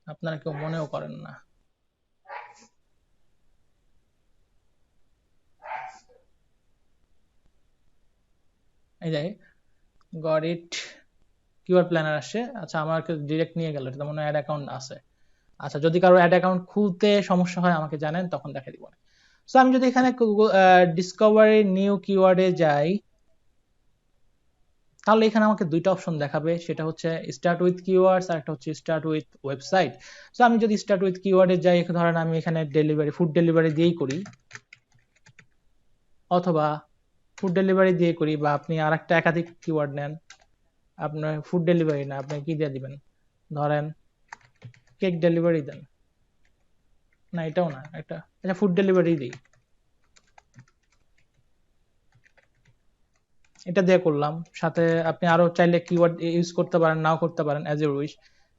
আপনারা কেউ মনেও করেন না। এই যে গট ইট, কিওয়ার্ড প্ল্যানার আসে। আচ্ছা, আমাকে ডিরেক্ট নিয়ে গেল, এটা মনে হয় অ্যাড অ্যাকাউন্ট আছে। আচ্ছা, যদি কারো অ্যাড অ্যাকাউন্ট খুলতে সমস্যা হয় আমাকে জানেন, তখন দেখা দিব। সো আমি যদি এখানে ডিসকভারি নিউ কিওয়ার্ডে যাই, তাহলে এখানে আমাকে দুইটা অপশন দেখাবে, সেটা হচ্ছে স্টার্ট উইথ কিওয়ার্ডস আর একটা হচ্ছে স্টার্ট উইথ ওয়েবসাইট। সো আমি যদি স্টার্ট উইথ কিওয়ার্ডে যাই, ধরেন আমি এখানে ডেলিভারি, ফুড ডেলিভারি দিয়েই করি, অথবা ফুড ডেলিভারি দিয়ে করি, বা আপনি আরেকটা একাধিক কিওয়ার্ড নেন, আপনার ফুড ডেলিভারি না, আপনি কি দিয়ে দিবেন, ধরেন কেক ডেলিভারি দেন, না এটাও না, একটা আচ্ছা ফুড ডেলিভারি দিই, এটা দিয়ে করলাম। সাথে আপনি আরো চাইলে কিওয়ার্ড ইউজ করতে পারেন, নাও করতে পারেন, অ্যাজ ইউ উইশ।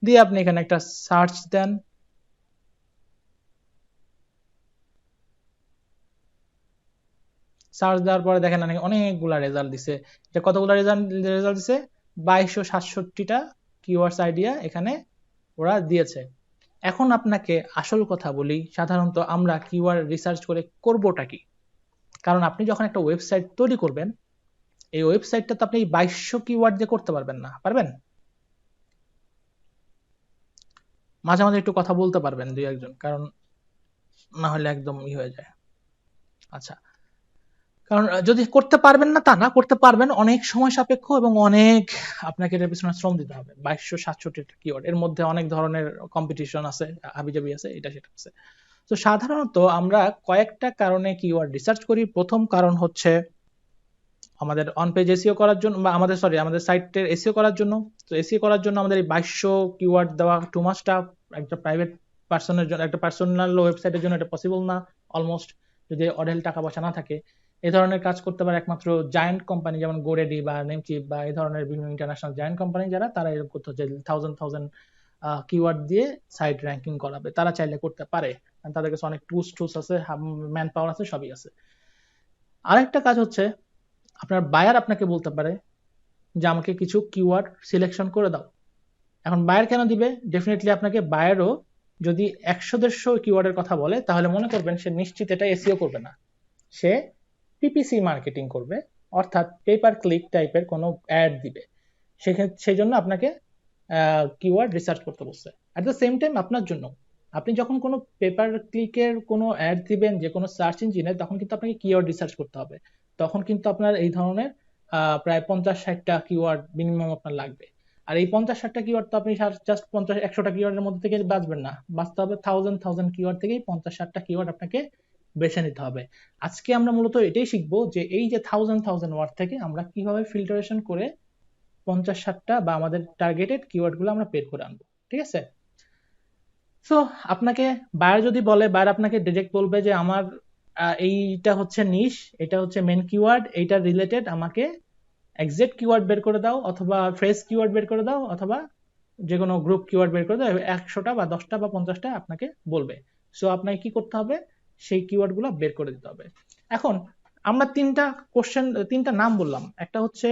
দিয়ে আপনি এখানে একটা সার্চ দেন, সার্চ দেওয়ার পরে দেখেন অনেকগুলা রেজাল্ট দিছে। এটা কতগুলা রেজাল্ট দিছে, 2267টা কিওয়ার্ডস আইডিয়া এখানে ওরা দিয়েছে। এখন আপনাকে আসল কথা বলি, সাধারণত আমরা কিওয়ার্ড রিসার্চ করে করবোটা কি? কারণ আপনি যখন একটা ওয়েবসাইট তৈরি করবেন, এই ওয়েবসাইটটা তো আপনি 2200 কিওয়ার্ড দিয়ে করতে পারবেন না, পারবেন? মাঝে মাঝে একটু কথা বলতে পারবেন দুই একজন, কারণ না হলে একদম হয়ে যায়। আচ্ছা, কারণ যদি করতে পারবেন না তা না, করতে পারবেন, অনেক সময় সাপেক্ষ এবং অনেক আপনাকে এর পিছনে শ্রম দিতে হবে। 2267টা কিওয়ার্ড, এর মধ্যে অনেক ধরনের কম্পিটিশন আছে, হাবিজাবি আছে, এটা সেটা আছে। তো সাধারণত আমরা কয়েকটা কারণে কিওয়ার্ড রিসার্চ করি। প্রথম কারণ হচ্ছে আমাদের অন পেজ এসইও করার জন্য, বা আমাদের সাইটের এসইও করার জন্য। তো এসইও করার জন্য আমাদের এই 2200 কিওয়ার্ড দেওয়া টু মাচ টাফ। একটা প্রাইভেট পার্সনের জন্য, একটা পার্সোনাল ওয়েবসাইটের জন্য এটা পসিবল না অলমোস্ট, যদি অঢেল টাকা পয়সা না থাকে। এই ধরনের কাজ করতে পারে একমাত্র জায়ান্ট কোম্পানি, যেমন গোরেডি বা নেমচিপ বা এই ধরনের বিভিন্ন ইন্টারন্যাশনাল জায়ান্ট কোম্পানি যারা, তারা এরকম করতে হচ্ছে থাউজেন্ড কিওয়ার্ড দিয়ে সাইট র্যাঙ্কিং করাবে, তারা চাইলে করতে পারে। তাদের কাছে অনেক টুলস আছে, ম্যান পাওয়ার আছে, সবই আছে। আরেকটা কাজ হচ্ছে আপনার বায়ার আপনাকে বলতে পারে যে আমাকে কিছু কিওয়ার্ড সিলেকশন করে দাও। এখন বায়ার কেন দিবে? ডেফিনেটলি আপনাকে বায়ারও যদি 100-150 কিওয়ার্ডের কথা বলে, তাহলে মনে করবেন সে নিশ্চিত এটা এসইও করবে না, সে পিপিসি মার্কেটিং করবে, অর্থাৎ পেপার ক্লিক টাইপের কোনো অ্যাড দিবে। সেই জন্য আপনাকে কিওয়ার্ড রিসার্চ করতে বলছে। অ্যাট দ্য সেম টাইম আপনার জন্য, আপনি যখন কোনো পেপার ক্লিকের কোনো অ্যাড দিবেন যে কোনো সার্চ ইঞ্জিনে, তখন কিন্তু আপনাকে কিওয়ার্ড রিসার্চ করতে হবে। তখন কিন্তু আপনার এই ধরনের প্রায় 50-60টা কিওয়ার্ড মিনিমাম আপনার লাগবে। আর এই 50-60টা কিওয়ার্ড তো আপনি জাস্ট 50-100টা কিওয়ার্ডের মধ্যে থেকে বাঁচবেন না, বাঁচতে হবে থাউজেন্ড কিওয়ার্ড থেকেই 50-60টা কিওয়ার্ড আপনাকে বেছে নিতে হবে। আজকে আমরা মূলত এটাই শিখবো যে এই যে থাউজেন্ড ওয়ার্ড থেকে আমরা কিভাবে ফিল্টারেশন করে 50-60টা বা আমাদের টার্গেটেড কিওয়ার্ড গুলো আমরা বের করে আনবো। ঠিক আছে? সো আপনাকে বায়ার যদি বলে, বায়ার আপনাকে ডিরেক্ট বলবে যে আমার এইটা হচ্ছে নিশ, এটা হচ্ছে মেন কিওয়ার্ড, এইটা রিলেটেড আমাকে এক্সাক্ট কিওয়ার্ড বের করে দাও, অথবা ফ্রেজ কিওয়ার্ড বের করে দাও, অথবা যে কোনো গ্রুপ কিওয়ার্ড বের করে দাও। 100টা বা 10টা বা 50টা আপনাকে বলবে। সো আপনাকে কি করতে হবে, সেই কিওয়ার্ড গুলো বের করে দিতে হবে। এখন আমরা তিনটা নাম বললাম। একটা হচ্ছে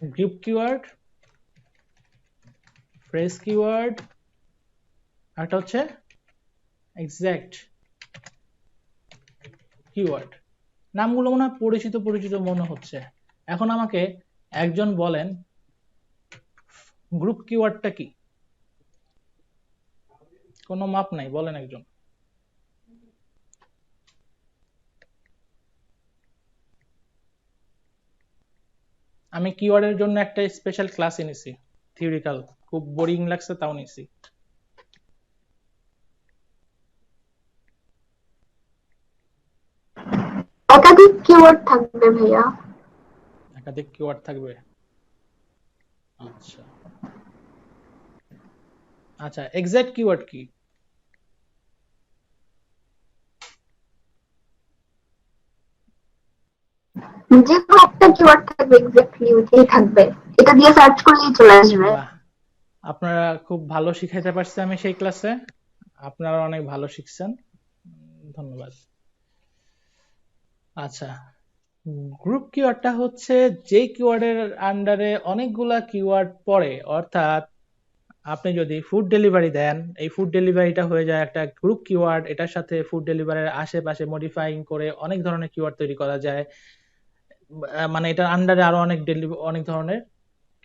গ্রুপ কিওয়ার্ড, ফ্রেজ কিওয়ার্ড, একটা হচ্ছে এক্সাক্ট কিওয়ার্ড। নামগুলো মনে হয় পরিচিত পরিচিত মনে হচ্ছে। এখন আমাকে একজন বলেন গ্রুপ কিওয়ার্ডটা কি? কোনো মাপ নাই, বলেন একজন। আমি কিওয়ার্ডের জন্য একটা স্পেশাল ক্লাস এনেছি, থিওরিক্যাল, খুব বোরিং লাগছে তাও নিছি। একাধিক কিওয়ার্ড থাকবে ভাইয়া। একাধিক কিওয়ার্ড থাকবে, আচ্ছা আচ্ছা। এক্সাক্ট কিওয়ার্ড কি? যে কোনো একটা কিওয়ার্ড থাকবে, এক্স্যাক্টলি ওইটাই থাকবে, এটা দিয়ে সার্চ করলেই চলে আসবে। বাহ, আপনারা খুব ভালো শিখাইতে পারছি আমি সেই ক্লাসে, আপনারা অনেক ভালো শিখছেন, ধন্যবাদ। আচ্ছা, গ্রুপ কিওয়ার্ডটা হচ্ছে যে কিওয়ার্ডের আন্ডারে অনেকগুলা কিওয়ার্ড পড়ে, অর্থাৎ আপনি যদি ফুড ডেলিভারি দেন, এই ফুড ডেলিভারিটা হয়ে যায় একটা গ্রুপ কিওয়ার্ড। এটার সাথে ফুড ডেলিভারির আশেপাশে মডিফাইং করে অনেক ধরনের কিওয়ার্ড তৈরি করা যায়। মানে এটার আন্ডারে আরো অনেক ধরনের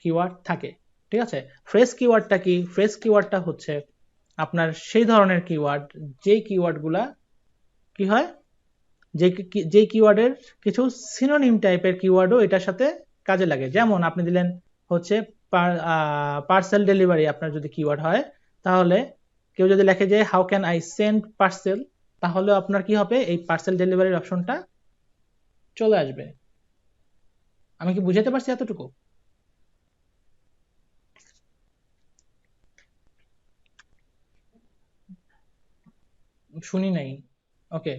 কিওয়ার্ড থাকে। ঠিক আছে? ফ্রেশ কিওয়ার্ডটা কি? ফ্রেশ কিওয়ার্ডটা হচ্ছে আপনার সেই ধরনের কিওয়ার্ড, যে কিওয়ার্ডগুলা কি হয়, যে কিওয়ার্ডের কিছু সিনোনিম টাইপের কিওয়ার্ডও এটার সাথে কাজে লাগে। যেমন আপনি দিলেন হচ্ছে পার্সেল ডেলিভারি, আপনার যদি কিওয়ার্ড হয়, তাহলে কেউ যদি লেখে যে how can I send parcel, তাহলে আপনার কি হবে, এই পার্সেল ডেলিভারির অপশনটা চলে আসবে। আমি কি বুঝাতে পারছি এতটুকু? শুনি নাই। ওকে।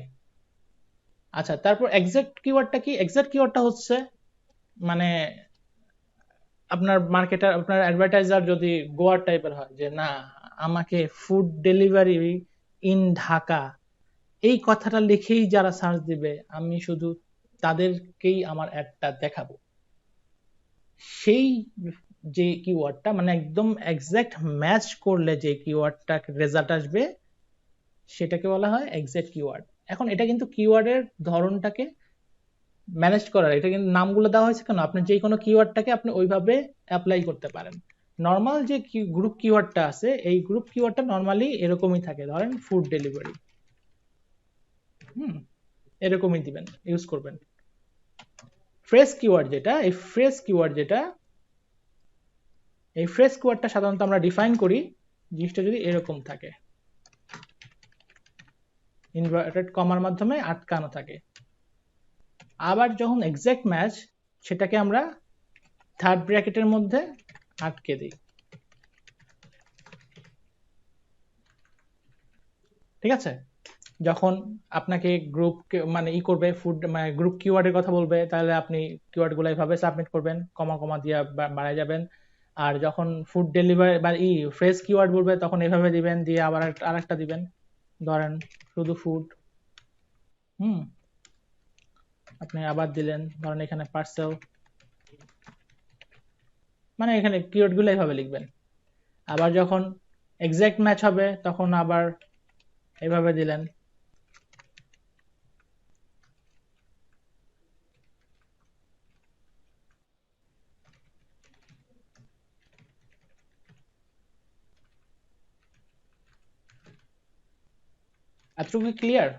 আচ্ছা, তারপর এক্সাক্ট কিওয়ার্ডটা কি? এক্সাক্ট কিওয়ার্ডটা হচ্ছে মানে আপনার মার্কেটার, আপনার অ্যাডভার্টাইজার যদি গোয়ার টাইপের হয় যে না, আমাকে ফুড ডেলিভারি ইন ঢাকা, এই কথাটা লিখেই যারা সার্চ দিবে, আমি শুধু তাদেরকেই আমার অ্যাডটা দেখাবো, সেই যে কিওয়ার্ডটা মানে একদম এক্সাক্ট ম্যাচ করলে যে কিওয়ার্ডটা রেজাল্ট আসবে, সেটাকে বলা হয় এক্সাক্ট কিওয়ার্ড। এখন এটা কিন্তু কিওয়ার্ডের ধরনটাকে ম্যানেজ করার, এটা কিন্তু নামগুলো দেওয়া হয়েছে কেন, আপনি যে কোনো কিওয়ার্ডটাকে আপনি ওইভাবে অ্যাপ্লাই করতে পারেন। নর্মাল যে গ্রুপ কিওয়ার্ডটা আছে, এই গ্রুপ কিওয়ার্ডটা নর্মালি এরকমই থাকে, ধরেন ফুড ডেলিভারি, হুম, এরকমই দিবেন, ইউজ করবেন। ফ্রেশ কিওয়ার্ড যেটা, এই ফ্রেশ কিওয়ার্ডটা সাধারণত আমরা ডিফাইন করি জিনিসটা যদি এরকম থাকে, ইনভার্টেড কমার মাধ্যমে আটকানো থাকে। আবার যখন এক্সাক্ট ম্যাচ, সেটাকে আমরা থার্ড ব্র্যাকেটের মধ্যে আটকে দিই। ঠিক আছে? যখন আপনাকে গ্রুপ মানে করবে, ফুড মানে গ্রুপ কিওয়ার্ডের কথা বলবে, তাহলে আপনি কিওয়ার্ড গুলো এইভাবে সাবমিট করবেন, কমা কমা দিয়ে বাড়ায় যাবেন। আর যখন ফুড ডেলিভারি বা ফ্রেশ কিওয়ার্ড বলবে, তখন এইভাবে দিবেন, দিয়ে আবার আরেকটা দিবেন, ধরেন শুধু ফুড, হুম, আপনি আবার দিলেন, ধরেন এখানে পার্সেল, মানে এখানে কিওয়ার্ড গুলো এইভাবে লিখবেন। আবার যখন এক্সাক্ট ম্যাচ হবে, তখন আবার এইভাবে দিলেন। এতটুকু ক্লিয়ার?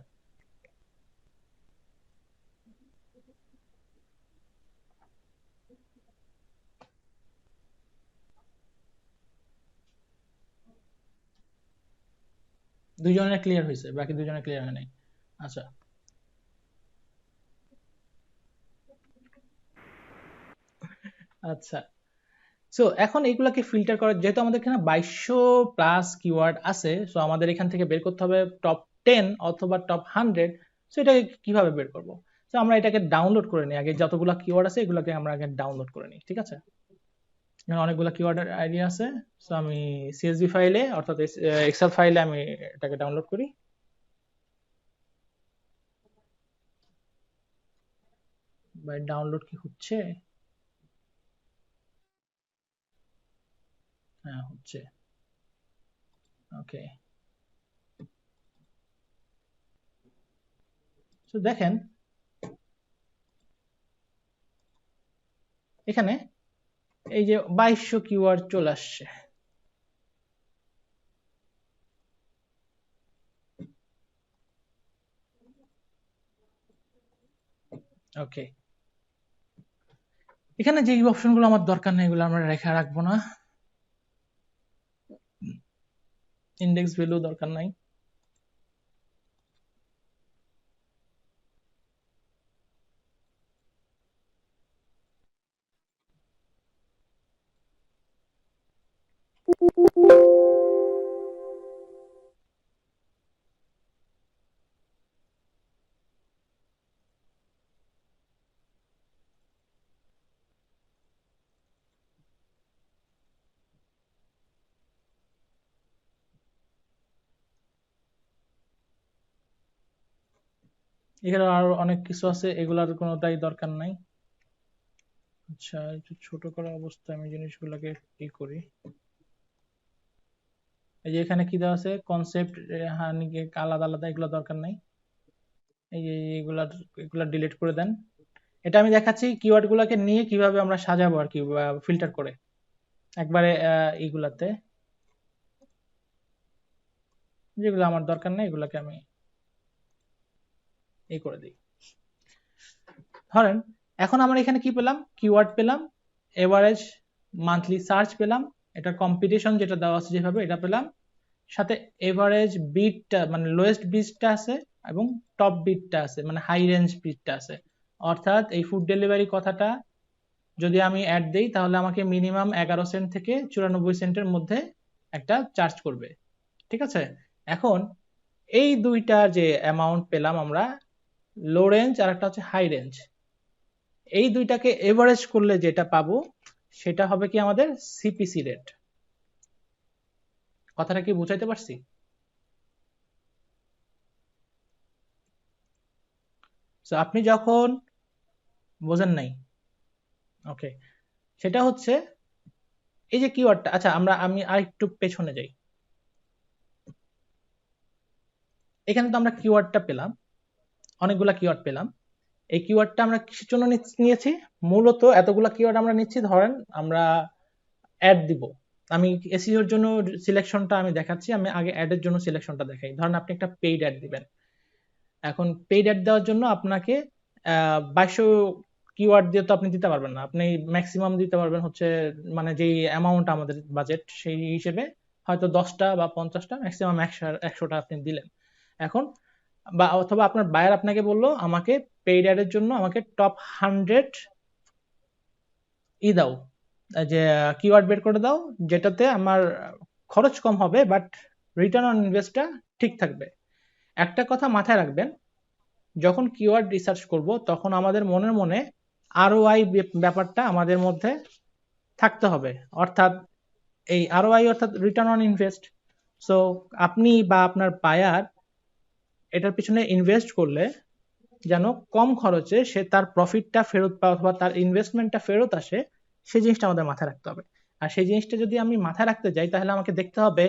দুইজনের ক্লিয়ার হয়েছে, বাকি দুজনের ক্লিয়ার হয় নাই। আচ্ছা, আচ্ছা। সো এখন এগুলাকে ফিল্টার করার, যেহেতু আমাদের এখানে 2200 প্লাস কিওয়ার্ড আছে, সো আমাদের এখান থেকে বের করতে হবে টপ 10 অথবা টপ 100। সো এটাকে কিভাবে বের করব? সো আমরা এটাকে ডাউনলোড করে নিই আগে, যতগুলো কিওয়ার্ড আছে এগুলোকে আমরা আগে ডাউনলোড করে নিই। ঠিক আছে? এখানে অনেকগুলো কিওয়ার্ডের আইডিয়া আছে। সো আমি সিএসভি ফাইলে, অর্থাৎ এক্সেল ফাইলে আমি এটাকে ডাউনলোড করি। বাই ডাউনলোড কি হচ্ছে? হ্যাঁ, হচ্ছে। ওকে। সো দেখেন এখানে এই যে 2200 কিওয়ার্ড চলে আসছে। ওকে, এখানে যে অপশনগুলো আমার দরকার নেই, এগুলো আমরা রেখে রাখবো না। ইন্ডেক্স ভ্যালু দরকার নাই। এখানে আরো অনেক কিছু আছে, এগুলার কোনোটাই দরকার নাই। আচ্ছা, একটু ছোট করা অবস্থায় আমি জিনিসগুলোকে কি করি। এই যে এখানে কি দেওয়া আছে, কনসেপ্ট আলাদা আলাদা, এগুলো দরকার নাই। এই যে এগুলা ডিলিট করে দেন। এটা আমি দেখাচ্ছি কিওয়ার্ড গুলাকে নিয়ে কিভাবে আমরা সাজাবো আর কি, ফিল্টার করে একবারে এইগুলাতে, যেগুলো আমার দরকার নেই এগুলাকে আমি এই করে দিই। ধরেন এখন আমরা এখানে কি পেলাম, কিওয়ার্ড পেলাম, এভারেজ মান্থলি সার্চ পেলাম, এটা কম্পিটিশন যেটা দেওয়া আছে যেভাবে এটা পেলাম, সাথে এভারেজ বিটটা মানে লোয়েস্ট বিটটা আছে এবং টপ বিটটা আছে মানে হাই রেঞ্জ বিটটা আছে। অর্থাৎ এই ফুড ডেলিভারি কথাটা যদি আমি অ্যাড দেই তাহলে আমাকে মিনিমাম 11 সেন্ট থেকে 94 সেন্টের মধ্যে একটা চার্জ করবে, ঠিক আছে। এখন এই দুইটা যে অ্যামাউন্ট পেলাম আমরা, লো রেঞ্জ আর একটা হচ্ছে হাই রেঞ্জ, এই দুইটাকে এভারেজ করলে যেটা পাবো সেটা হবে কি আমাদের সিপিসি রেট। কথাটা কি বুঝাইতে পারছি? তো আপনি যখন বোঝেন নাই, ওকে, সেটা হচ্ছে এই যে কিওয়ার্ডটা, আচ্ছা আমি আরেকটু পেছনে যাই। এখানে তো আমরা কিওয়ার্ডটা পেলাম, অনেকগুলা কিওয়ার্ড পেলাম। এই কিওয়ার্ডটা আমরা কিসের জন্য নিয়েছি? মূলত এতগুলা কিওয়ার্ড আমরা নিচ্ছি, ধরেন আমরা অ্যাড দিব। আমি এসইওর জন্য সিলেকশনটা আমি দেখাচ্ছি, আমি আগে অ্যাডের জন্য সিলেকশনটা দেখাই। ধরেন আপনি একটা পেইড অ্যাড দিবেন। এখন পেইড অ্যাড দেওয়ার জন্য আপনাকে 2200 কিওয়ার্ড দিয়ে তো আপনি দিতে পারবেন না, আপনি ম্যাক্সিমাম দিতে পারবেন হচ্ছে মানে যেই অ্যামাউন্ট আমাদের বাজেট সেই হিসেবে হয়তো 10টা বা 50টা, ম্যাক্সিমাম 100টা আপনি দিলেন। এখন বা অথবা আপনার বায়ার আপনাকে বললো আমাকে পেইড অ্যাডের জন্য আমাকে টপ 100 দাও, যে কিওয়ার্ড বের করে দাও যেটাতে আমার খরচ কম হবে বাট রিটার্ন অন ইনভেস্টটা ঠিক থাকবে। একটা কথা মাথায় রাখবেন, যখন কিওয়ার্ড রিসার্চ করব তখন আমাদের মনের মনে আরওআই ব্যাপারটা আমাদের মধ্যে থাকতে হবে। অর্থাৎ এই আরওআই অর্থাৎ রিটার্ন অন ইনভেস্ট। সো আপনি বা আপনার বায়ার এটার পিছনে ইনভেস্ট করলে যেন কম খরচে সে তার প্রফিটটা ফেরত পায় অথবা তার ইনভেস্টমেন্টটা ফেরত আসে, সেই জিনিসটা আমাদের মাথায় রাখতে হবে। আর সেই জিনিসটা যদি আমি মাথায় রাখতে যাই তাহলে আমাকে দেখতে হবে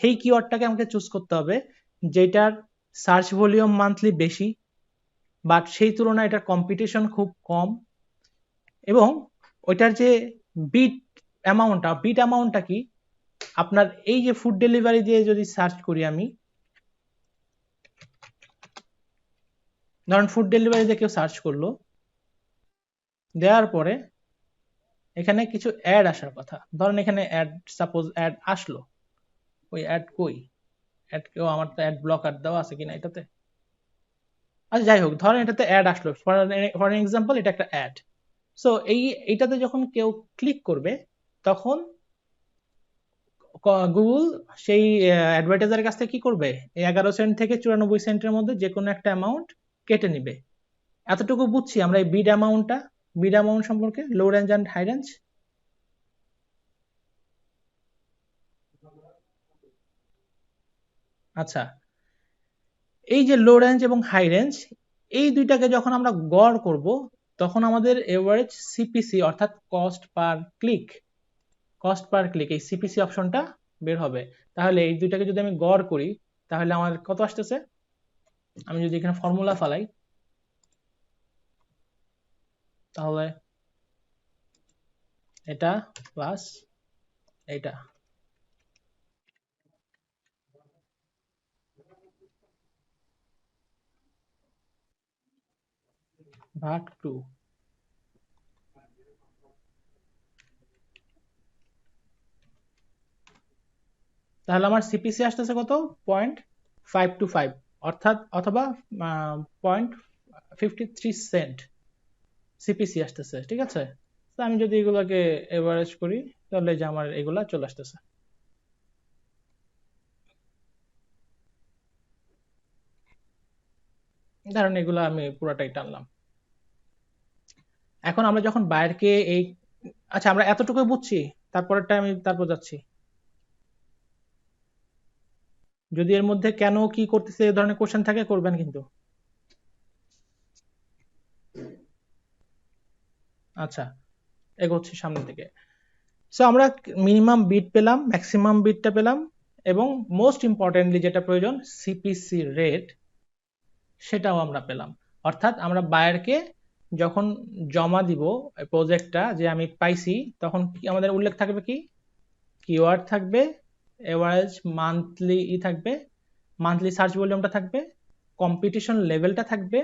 এই কিওয়ার্ডটাকে আমাকে চুজ করতে হবে যেটার সার্চ ভলিউম মান্থলি বেশি, বাট সেই তুলনায় এটার কম্পিটিশন খুব কম, এবং ওইটার যে বিট অ্যামাউন্টটা কি, আপনার এই যে ফুড ডেলিভারি দিয়ে যদি সার্চ করি আমি, ধরেন ফুড ডেলিভারি দিয়ে কেউ সার্চ করলো, দেওয়ার পরে এখানে কিছু অ্যাড আসার কথা, ধরেন এখানে অ্যাড, সাপোজ অ্যাড আসলো, ওই অ্যাড কই, অ্যাড কেউ, আমার তো অ্যাড ব্লকার দেওয়া আছে কিনা এটাতে, আচ্ছা যাই হোক, ধরেন এটাতে অ্যাড আসলো, ফর এক্সাম্পল এটা একটা অ্যাড। সো এইটাতে যখন কেউ ক্লিক করবে তখন গুগল সেই অ্যাডভার্টাইজারের কাছ থেকে কি করবে, এই 11 সেন্ট থেকে 94 সেন্টের মধ্যে যে কোনো একটা অ্যামাউন্ট কেটে নিবে। এতটুকু বুঝছি আমরা এই বিড অ্যামাউন্ট সম্পর্কে, low range and high range. আচ্ছা, এই যে লো রেঞ্জ এবং হাই রেঞ্জ, এই দুইটাকে যখন আমরা গড় করব তখন আমাদের এভারেজ সিপিসি অর্থাৎ কস্ট পার ক্লিক এই সিপিসি অপশনটা বের হবে। তাহলে এই দুইটাকে যদি আমি গড় করি তাহলে আমার কত আসতেছে, আমি যদি এখানে ফর্মুলা ফালাই তাহলে এটা প্লাস এটা ভাগ 2, তাহলে আমার সিপিসি আসতেছে কত, 0.525, অর্থাৎ অথবা 0.53 সেন্ট সিপিসি আসতেছে, ঠিক আছে। তো আমি যদি এগুলাকে এভারেজ করি তাহলে যে আমার এগুলা চলে আসতেছে। ধরেন এগুলো আমি পুরাটাই টানলাম। এখন আমরা যখন বাইরকে এই, আচ্ছা আমরা এতটুকু বুঝছি, তারপরেরটা আমি তারপর যাচ্ছি। যদি এর মধ্যে কেন কি করতেছে এই ধরনের কোশ্চেন থাকে করবেন কিন্তু। আচ্ছা, এগোচ্ছি সামনের দিকে। সো আমরা মিনিমাম বিট পেলাম, ম্যাক্সিমাম বিটটা পেলাম, এবং মোস্ট ইম্পর্টেন্টলি যেটা প্রয়োজন সিপিসি রেট, সেটাও আমরা পেলাম। অর্থাৎ আমরা বায়ারকে যখন জমা দিব প্রজেক্টটা যে আমি পাইছি, তখন কি আমাদের উল্লেখ থাকবে, কি কিওয়ার্ড থাকবে, এভারেজ মান্থলি থাকবে, মান্থলি সার্চ ভলিউমটা থাকবে, কম্পিটিশন লেভেলটা থাকবে,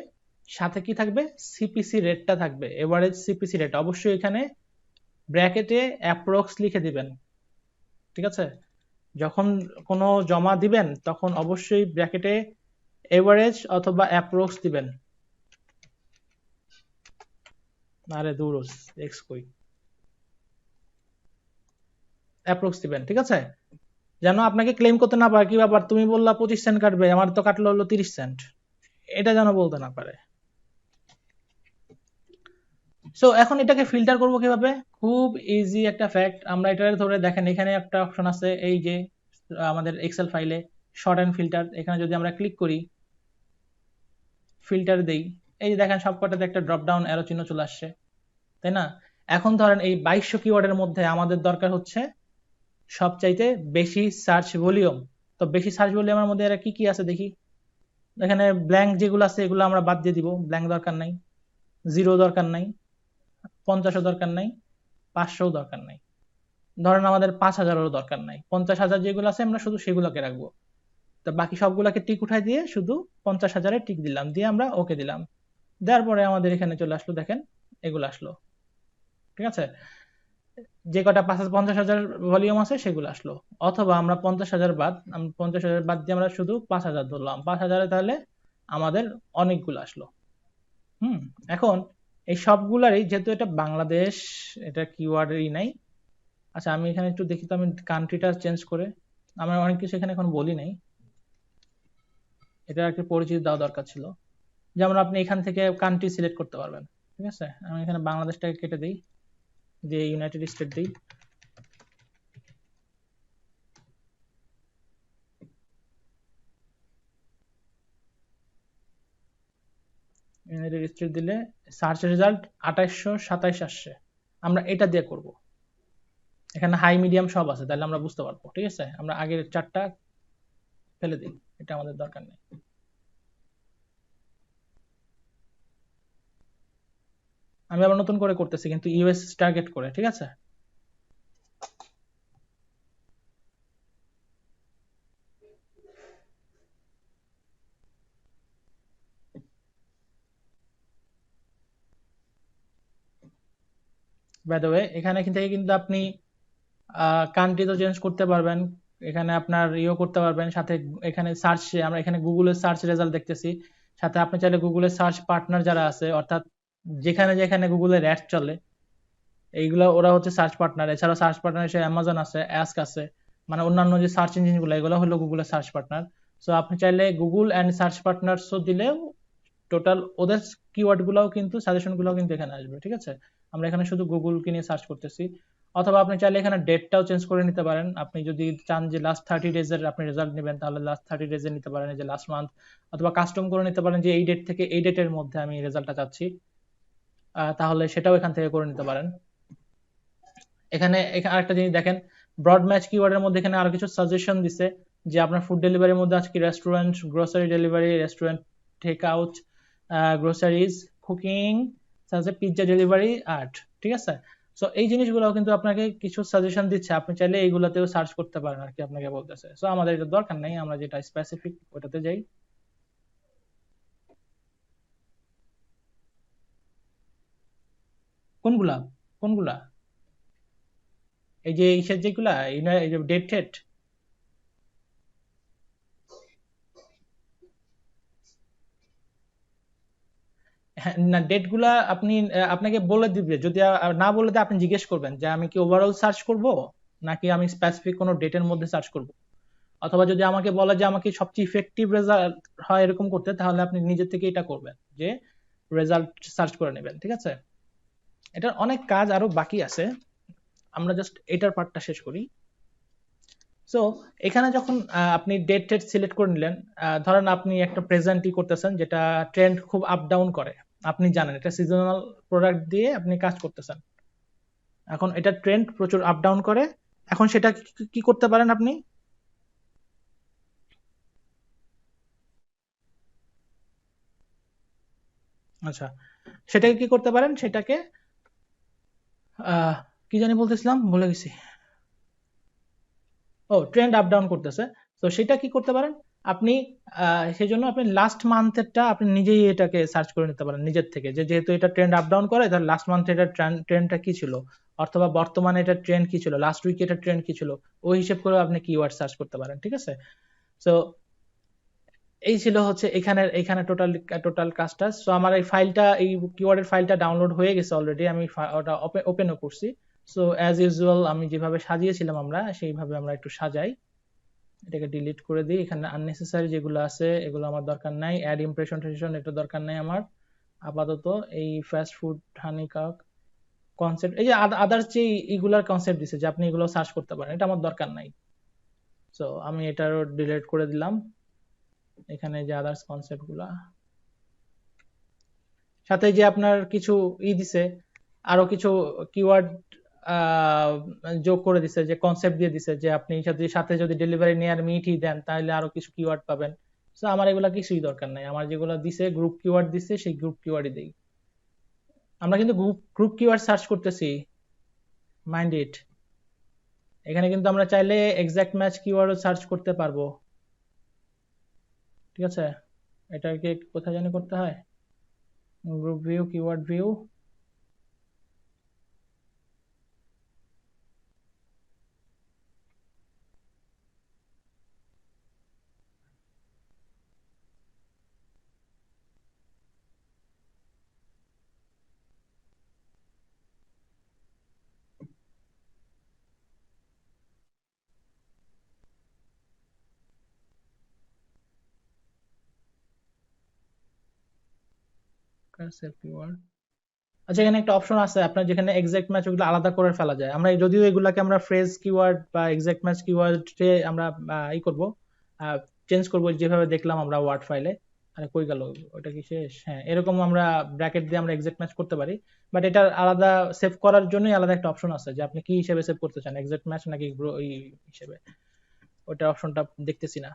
সাথে কি থাকবে, সিপিসি রেটটা থাকবে, এভারেজ সিপিসি রেট। অবশ্যই এখানে ব্র্যাকেটে অ্যাপ্রক্স লিখে দিবেন, ঠিক আছে? যখন কোনো জমা দিবেন তখন অবশ্যই ব্র্যাকেটে এভারেজ অথবা অ্যাপ্রক্স দিবেন। আরে দূরস এক্স কই, অ্যাপ্রক্স দিবেন, ঠিক আছে? যেন আপনাকে ক্লেম করতে না পারে কি ব্যাপার তুমি বললা 25 সেন্ট কাটবে, আমার তো কাটলো হলো 30 সেন্ট, এটা যেন বলতে না পারে। সো এখন এটাকে ফিল্টার করব কিভাবে? খুব ইজি একটা ফ্যাক্ট, আমরা এটা ধরে দেখেন এখানে একটা অপশন আছে, এই যে আমাদের এক্সেল ফাইলে শর্ট এন্ড ফিল্টার, এখানে যদি আমরা ক্লিক করি, ফিল্টার দেই, এই যে দেখেন সবকটাতে একটা ড্রপ ডাউন অ্যারো চিহ্ন চলে আসছে, তাই না? এখন ধরেন এই 2200 কিওয়ার্ডের মধ্যে আমাদের দরকার হচ্ছে সবচাইতে বেশি সার্চ ভলিউম। তো বেশি সার্চ ভলিউমের মধ্যে এরা কি কি আছে দেখি। এখানে ব্ল্যাঙ্ক যেগুলো আছে এগুলো আমরা বাদ দিয়ে দিব, ব্ল্যাঙ্ক দরকার নাই, জিরো দরকার নাই, 50ও দরকার নাই, 500ও দরকার নাই, ধরেন আমাদের 5000এরও দরকার নাই, 50,000 যেগুলো আছে আমরা শুধু সেগুলোকে রাখবো। তো বাকি সবগুলোকে টিক উঠাই দিয়ে শুধু 50,000-এ টিক দিলাম, দিয়ে আমরা ওকে দিলাম, দেওয়ার পরে আমাদের এখানে চলে আসলো, দেখেন এগুলো আসলো, ঠিক আছে? যে কটা 50,000 ভলিউম আছে সেগুলো আসলো। অথবা আমরা 50,000 বাদ, 50,000 বাদ দিয়ে আমরা শুধু 5,000 ধরলাম, 5,000-এ তাহলে আমাদের অনেকগুলো আসলো। এখন এই সবগুলারই যেহেতু এটা বাংলাদেশ, এটা কিওয়ার্ডেরই নাই। আচ্ছা আমি এখানে একটু দেখি তো, আমি কান্ট্রিটা চেঞ্জ করে, আমরা অনেক কিছু এখানে এখন বলি নাই, এটা একটা পরিচিতি দেওয়া দরকার ছিল। যেমন আপনি এখান থেকে কান্ট্রি সিলেক্ট করতে পারবেন, ঠিক আছে? আমি এখানে বাংলাদেশটাকে কেটে দিই, দিয়ে ইউনাইটেড স্টেট দিই, ইউনাইটেড স্টেট দিলে সার্চ রেজাল্ট 2827 আসছে, আমরা এটা দিয়ে করব। এখানে হাই মিডিয়াম সব আছে, তাহলে আমরা বুঝতে পারবো, ঠিক আছে? আমরা আগের চারটা ফেলে দিই, এটা আমাদের দরকার নেই। আমি আবার নতুন করে করতেছি কিন্তু ইউএস টার্গেট করে, ঠিক আছে? বাই দ্য ওয়ে এখানে থেকে কিন্তু আপনি কান্ট্রি তো চেঞ্জ করতে পারবেন, এখানে আপনার ইয়ে করতে পারবেন, সাথে এখানে সার্চে আমরা এখানে গুগলের সার্চ রেজাল্ট দেখতেছি, সাথে আপনি চাইলে গুগলের সার্চ পার্টনার যারা আছে, অর্থাৎ যেখানে যেখানে গুগলের অ্যাড চলে এইগুলো ওরা হচ্ছে সার্চ পার্টনার। এছাড়া সার্চ পার্টনার হিসেবে অ্যামাজন আছে, অ্যাস্ক আছে, মানে অন্যান্য যে সার্চ ইঞ্জিন গুলো এগুলো হলো গুগলের সার্চ পার্টনার। সো আপনি চাইলে গুগল অ্যান্ড সার্চ পার্টনারসও দিলেও টোটাল ওদের কিওয়ার্ড গুলাও কিন্তু, সাজেশন গুলাও কিন্তু এখানে আসবে, ঠিক আছে? আমরা এখানে শুধু গুগলকে নিয়ে সার্চ করতেছি। অথবা আপনি চাইলে এখানে ডেটটাও চেঞ্জ করে নিতে পারেন, আপনি যদি চান যে লাস্ট 30 ডেজের আপনি রেজাল্ট নেবেন তাহলে লাস্ট 30 ডেজের নিতে পারেন, যে লাস্ট মান্থ, অথবা কাস্টম করে নিতে পারেন যে এই ডেট থেকে এই ডেটের মধ্যে আমি রেজাল্টটা চাচ্ছি, তাহলে সেটাও এখান থেকে করে নিতে পারেন। এখানে আরেকটা জিনিস দেখেন, ব্রড ম্যাচ কিওয়ার্ডের মধ্যে এখানে আরো কিছু সাজেশন দিছে, যে আপনার ফুড ডেলিভারির মধ্যে আজকে restaurant, grocery delivery, restaurant take out, groceries, cooking, pizza delivery, art, ঠিক আছে? সো এই জিনিসগুলো কিন্তু আপনাকে কিছু সাজেশন দিচ্ছে, আপনি চাইলে এইগুলাতেও সার্চ করতে পারেন আর কি, আপনাকে বলতেছে। সো আমাদের এটা দরকার নেই, আমরা যেটা স্পেসিফিক ওটাতে যাই। কোনগুলা? কোনগুলা? এই যে ইসের যেগুলা, এই যে ডেট টেট? হ্যাঁ, না ডেট গুলা আপনি আপনাকে বলে দিবে, যদি না বলে দেয় আপনি জিজ্ঞেস করবেন যে আমি কি ওভারঅল সার্চ করব নাকি আমি স্পেসিফিক কোনো ডেটের মধ্যে সার্চ করব। অথবা যদি আমাকে বলে যে আমাকে সবচেয়ে ইফেক্টিভ রেজাল্ট হয় এরকম করতে, তাহলে আপনি নিজে থেকে এটা করবেন, যে রেজাল্ট সার্চ করে নেবেন, ঠিক আছে? এটার অনেক কাজ আরো বাকি আছে, আমরা জাস্ট এটার পার্টটা শেষ করি। সো এখানে যখন আপনি ডেট সিলেক্ট করে নিলেন, ধরেন আপনি একটা প্রেজেন্টই করতেছেন যেটা ট্রেন্ড খুব আপ ডাউন করে, আপনি জানেন এটা সিজনাল প্রোডাক্ট দিয়ে আপনি কাজ করতেছেন। এখন এটা ট্রেন্ড প্রচুর আপ ডাউন করে। এখন সেটা কি করতে পারেন আপনি? আচ্ছা, সেটাকে কি করতে পারেন? সেটাকে কি জানি বলতেছিলাম, ভুলে গেছি। ও, ট্রেন্ড আপ ডাউন করতেছে। তো সেটা কি করতে পারেন আপনি? সেই জন্য আপনি লাস্ট মান্থেরটা আপনি নিজেই এটাকে সার্চ করে নিতে পারেন নিজের থেকে, যে যেহেতু এটা ট্রেন্ড আপ ডাউন করে, তাহলে লাস্ট মান্থে এটা ট্রেন্ডটা কি ছিল, অথবা বর্তমানে এটা ট্রেন্ড কি ছিল, লাস্ট উইকে এটা ট্রেন্ড কি ছিল, ওই হিসেব করে আপনি কিওয়ার্ড সার্চ করতে পারেন। ঠিক আছে? সো এই ছিল হচ্ছে এখানে টোটাল টোটাল কাজটা। সো আমার এই ফাইলটা, এই কিওয়ার্ডের ফাইলটা ডাউনলোড হয়ে গেছে অলরেডি, আমি ওটা ওপেনও করছি। সো অ্যাজ ইউজুয়াল আমি যেভাবে সাজিয়েছিলাম আমরা সেইভাবে আমরা একটু সাজাই। এটাকে ডিলিট করে দিই। এখানে আননেসেসারি যেগুলো আছে এগুলো আমার দরকার নাই। অ্যাড ইমপ্রেশন টেশন এটা দরকার নাই আমার আপাতত। এই ফাস্ট ফুড হানিকাক কনসেপ্ট, এই যে আদার্স যে এগুলার কনসেপ্ট দিছে যে আপনি এগুলো সার্চ করতে পারেন, এটা আমার দরকার নাই। সো আমি এটারও ডিলিট করে দিলাম। এখানে যে আদার্স কনসেপ্ট গুলা, সাথে যে আপনার কিছু দিছে, আরো কিছু কিওয়ার্ড যোগ করে দিছে, যে কনসেপ্ট দিয়ে দিছে যে আপনি সাথে সাথে যদি ডেলিভারি নেয়ার মিটই দেন তাহলে আরো কিছু কিওয়ার্ড পাবেন। সো আমার এগুলা কিছুই দরকার নাই, আমার যেগুলো দিছে গ্রুপ কিওয়ার্ড দিছে সেই গ্রুপ কিওয়ার্ডই দেই। আমরা কিন্তু গ্রুপ গ্রুপ কিওয়ার্ড সার্চ করতেছি, মাইন্ড ইট। এখানে কিন্তু আমরা চাইলে এক্সাক্ট ম্যাচ কিওয়ার্ডও সার্চ করতে পারবো। ঠিক আছে? এটাকে কোথায় জানি করতে হয়, group view, keyword view, keyword. আচ্ছা, এখানে একটা অপশন আছে আপনার, যেখানে এক্সাক্ট ম্যাচ ওগুলো আলাদা করে ফেলা যায়। আমরা যদিও এগুলাকে আমরা ফ্রেজ কিওয়ার্ড বা এক্সাক্ট ম্যাচ কিওয়ার্ডে আমরা করব, চেঞ্জ করব, যেভাবে দেখলাম আমরা ওয়ার্ড ফাইলে। আরে কই গেল, ওটা কি শেষ? হ্যাঁ, এরকম আমরা ব্র্যাকেট দিয়ে আমরা এক্সাক্ট ম্যাচ করতে পারি। বাট এটা আলাদা সেভ করার জন্যই আলাদা একটা অপশন আছে, যে আপনি কি হিসেবে সেভ করতে চান, এক্সাক্ট ম্যাচ নাকি ওই হিসেবে। ওটা অপশনটা দেখতেছি না।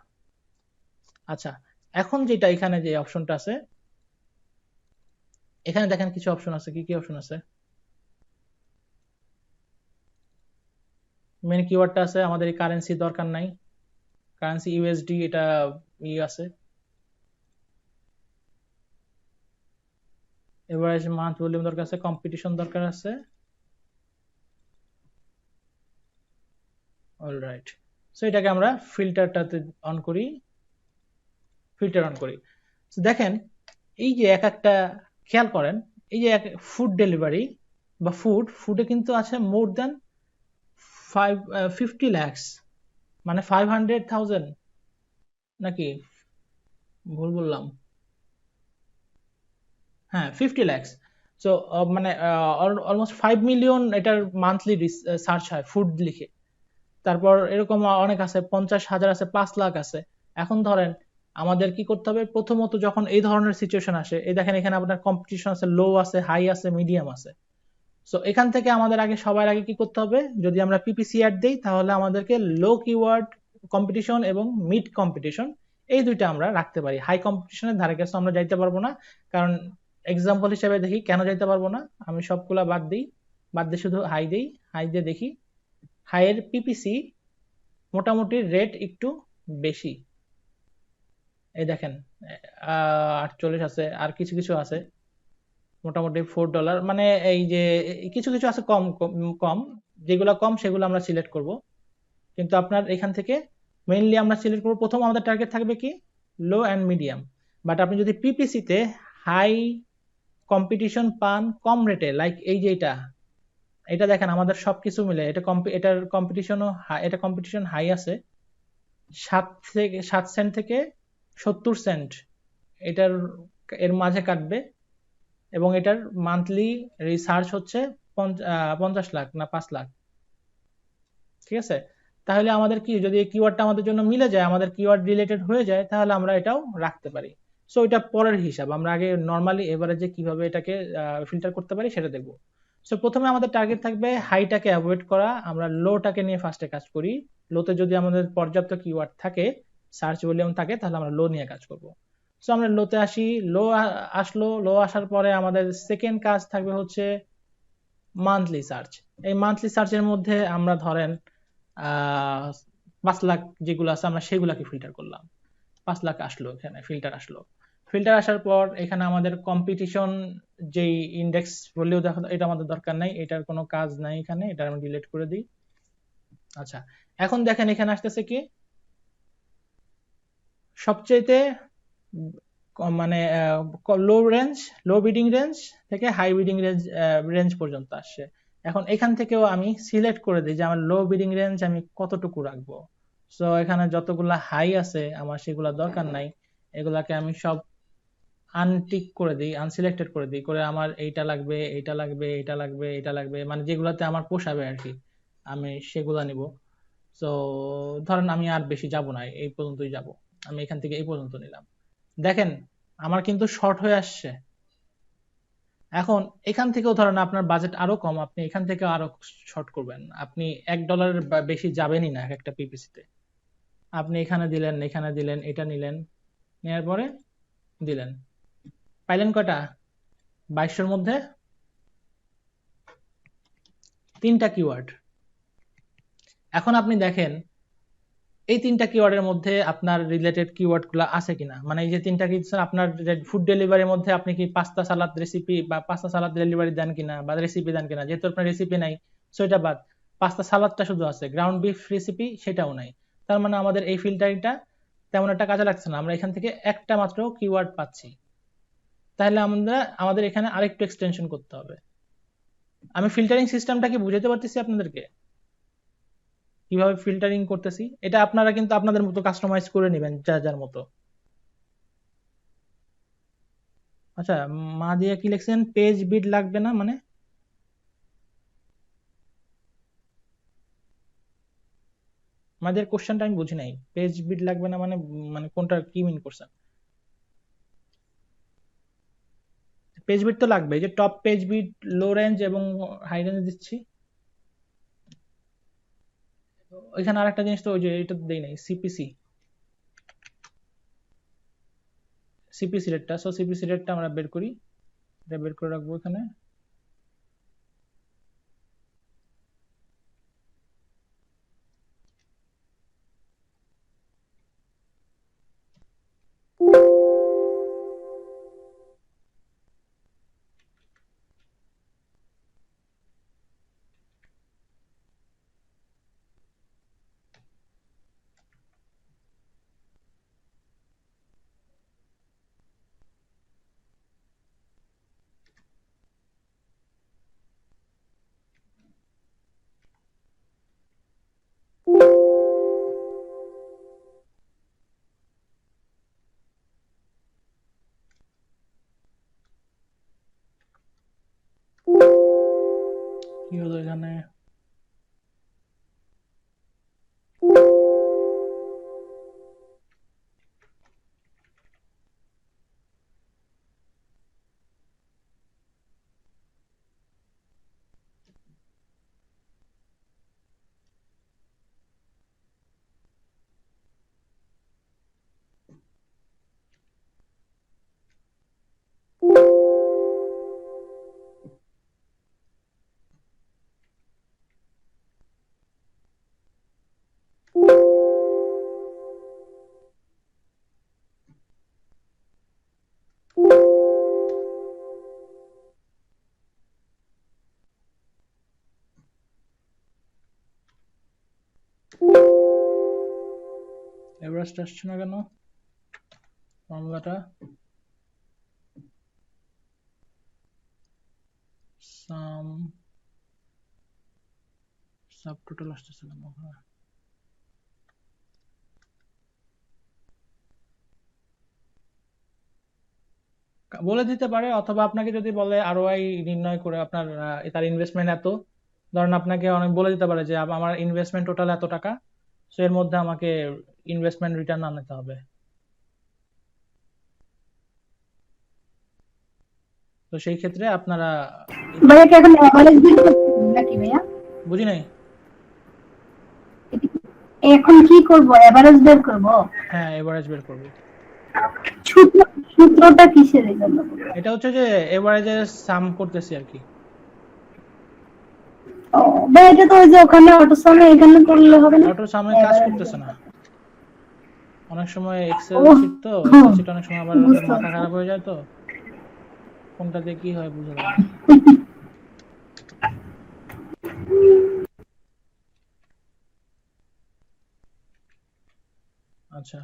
আচ্ছা, এখন যেটা এখানে যে অপশনটা আছে, এখানে দেখেন কিছু অপশন আছে। কি কি অপশন আছে? মেন কিওয়ার্ডটা আছে, আমাদের এই কারেন্সি দরকার নাই, কারেন্সি ইউএসডি এটা আছে। এভারেজ মান্থ ভলিউম দরকার আছে, কম্পিটিশন দরকার আছে। অলরাইট, সো এটাকে আমরা ফিল্টারটাতে অন করি, ফিল্টার অন করি। তো দেখেন এই যে এক একটা, খেয়াল করেন, এই যে ফুড ডেলিভারি বা ফুডে কিন্তু আছে মোর দ্যান 50 lakhs, মানে 500,000, নাকি ভুল বললাম? হ্যাঁ, 50 lakhs। সো মানে অলমোস্ট 5 মিলিয়ন এটার মান্থলি সার্চ হয় ফুড লিখে। তারপর এরকম অনেক আছে, 50,000 আছে, 5 লাখ আছে। এখন ধরেন আমাদের কি করতে হবে, প্রথমত যখন এই ধরনের সিচুয়েশন আসে, এই দেখেন এখানে আপনার কম্পিটিশন আছে, লো আছে, হাই আছে, মিডিয়াম আছে। সো এখান থেকে আমাদের সবার আগে কি করতে হবে, যদি আমরা পিপিসি অ্যাড দেই তাহলে আমাদেরকে লো কিওয়ার্ড কম্পিটিশন এবং মিড কম্পিটিশন এই দুইটা আমরা রাখতে পারি। হাই কম্পিটিশনের ধারে কাছে আমরা যাইতে পারবো না, কারণ এক্সাম্পল হিসেবে দেখি কেন যাইতে পারবো না। আমি সবগুলা বাদ দিই, বাদ দিয়ে শুধু হাই দিই, হাই দিয়ে দেখি হাইয়ের পিপিসি মোটামুটি রেট একটু বেশি। এই দেখেন 48 আছে, আর কিছু কিছু আছে মোটামুটি $4, মানে এই যে কিছু কিছু আছে কম কম কম, যেগুলো কম সেগুলো আমরা সিলেক্ট করব। কিন্তু আপনার এখান থেকে মেইনলি আমরা সিলেক্ট করব, প্রথম আমাদের টার্গেট থাকবে কি, লো অ্যান্ড মিডিয়াম। বাট আপনি যদি পিপিসি তে হাই কম্পিটিশন পান কম রেটে, লাইক এই যে এটা দেখেন আমাদের সবকিছু মিলে এটার কম্পিটিশনও এটা কম্পিটিশন হাই আছে, 7 সেন্ট থেকে 70 সেন্ট এটার এর মাঝে কাটবে, এবং এটার মান্থলি রিসার্চ হচ্ছে 50 লাখ না 5 লাখ। ঠিক আছে? তাহলে আমাদের কি, যদি এই কিওয়ার্ডটা আমাদের জন্য মিলে যায়, আমাদের কিওয়ার্ড রিলেটেড হয়ে যায়, তাহলে আমরা এটাও রাখতে পারি। সো এটা পরের হিসাব, আমরা আগে নর্মালি এভারেজে কিভাবে এটাকে ফিল্টার করতে পারি সেটা দেখব। সো প্রথমে আমাদের টার্গেট থাকবে হাইটাকে অ্যাভয়েড করা, আমরা লোটাকে নিয়ে ফার্স্টে কাজ করি। লোতে যদি আমাদের পর্যাপ্ত কিওয়ার্ড থাকে, সার্চ ভলিউম থাকে, তাহলে আমরা লো নিয়ে কাজ করব। সো আমরা লোতে আসি, লো আসলো, লো আসার পরে আমাদের সেকেন্ড কাজ থাকবে হচ্ছে মান্থলি সার্চ। এই মান্থলি সার্চের মধ্যে আমরা ধরেন 5 লাখ যেগুলো আছে আমরা সেগুলাকে ফিল্টার করলাম। 5 লাখ আসলো, এখানে ফিল্টার আসলো। ফিল্টার আসার পর এখানে আমাদের কম্পিটিশন যেই ইন্ডেক্স বললেও দেখো, এটা আমাদের দরকার নাই, এটার কোনো কাজ নাই এখানে, এটা আমি ডিলিট করে দিই। আচ্ছা, এখন দেখেন এখানে আসতেছে কি সবচেয়েতে মানে লো রেঞ্জ, লো বিডিং রেঞ্জ থেকে হাই বিডিং রেঞ্জ পর্যন্ত আসছে। এখন এখান থেকেও আমি সিলেক্ট করে দিই যে আমার লো বিডিং রেঞ্জ আমি কতটুকু রাখবো। সো এখানে যতগুলা হাই আছে আমার সেগুলা দরকার নাই, এগুলাকে আমি সব আনটিক করে দিই, আনসিলেক্টেড করে দিই, করে আমার এইটা লাগবে, এইটা লাগবে, এইটা লাগবে, এইটা লাগবে, মানে যেগুলাতে আমার পোষাবে আর কি, আমি সেগুলা নিব। সো ধরেন আমি আর বেশি যাব না, এই পর্যন্তই যাব, আমি এখান থেকে এই পর্যন্ত নিলাম। দেখেন আমার কিন্তু শর্ট হয়ে আসছে। এখন এখান থেকেও ধরেন আপনার বাজেট আরো কম, আপনি এখান থেকে আরো শর্ট করবেন, আপনি $1 বেশি যাবেনই না এক একটা পিপিসিতে। আপনি এখানে দিলেন, এখানে দিলেন, এটা নিলেন, নেওয়ার পরে দিলেন, পাইলেন কয়টা? 2200-র মধ্যে 3টা কিওয়ার্ড। এখন আপনি দেখেন এই 3টা কিওয়ার্ডের মধ্যে আপনার রিলেটেড কিওয়ার্ড গুলো আছে কিনা, মানে এই যে 3টা কি আপনার ফুড ডেলিভারির মধ্যে আপনি কি পাস্তা সালাদ রেসিপি বা পাস্তা সালাদ ডেলিভারি দেন কিনা বা রেসিপি দেন কিনা, যেহেতু আপনার রেসিপি নাই সেটা বাদ, পাস্তা সালাদটা শুধু আছে, গ্রাউন্ড বিফ রেসিপি সেটাও নাই। তার মানে আমাদের এই ফিল্টারিংটা তেমন একটা কাজে লাগছে না, আমরা এখান থেকে একটা মাত্র কিওয়ার্ড পাচ্ছি। তাহলে আমরা আমাদের এখানে আরেকটু এক্সটেনশন করতে হবে। আমি ফিল্টারিং সিস্টেমটা কি বুঝাতে পারতেছি আপনাদেরকে কিভাবে ফিল্টারিং করতেছি? এটা আপনারা কিন্তু আপনাদের মতো কাস্টমাইজ করে নেবেন যার যার মতো। আচ্ছা, মা দিয়ে কি লিখছেন? পেজ বিড লাগবে না মানে? আমাদের কোশ্চেনটা আমি বুঝি নাই, পেজ বিড লাগবে না মানে? মানে কোনটা কি মিন করছেন? পেজ বিড তো লাগবে, এই যে টপ পেজ বিড, লো রেঞ্জ এবং হাই রেঞ্জ দিচ্ছি। ওইখানে আরেকটা জিনিস তো ওই যে এটা তো দেই নাই, সিপিসি, সিপিসি রেটটা। সো সিপিসি রেটটা আমরা বের করি, এটা বের করে রাখবো এখানে। কি হলো এখানে? এভারেস্ট আসছে না কেন ফর্মুলাটা? সাম সাব টোটাল আসতেছে না মনে হয়। বলে দিতে পারে, অথবা আপনাকে যদি বলে আরওআই নির্ণয় করে আপনার তার ইনভেস্টমেন্ট এত, ধরেন আপনাকে অনেক বলে দিতে পারে যে আমার ইনভেস্টমেন্ট টোটাল এত টাকা, সো এর মধ্যে আমাকে ইনভেস্টমেন্ট রিটার্ন আনতে হবে। তো সেই ক্ষেত্রে আপনারা ভাইয়া কি এখন এভারেজ বের করতেছেন নাকি ভাইয়া? বুঝি নাই। এখন কি করব, এভারেজ বের করব? হ্যাঁ, এভারেজ বের করব। সূত্র সূত্রটা কিসের এই জন্য? এটা হচ্ছে যে এভারেজের সাম করতেছি আর কি। ও ভাই, এটা তো ওই যে ওখানে অটো সামে এখানে করলে হবে না? অটো সামে কাজ এভারেজ করতেছে বের না। করতে। অনেক সময় ও এক্সেল শিট, তো এক্সেল শিট অনেক সময় আবার বুঝতে মাথা পারছি। খারাপ হয়ে যায়, তো কোনটা দিয়ে কি হয় বোঝা যায় না। আচ্ছা,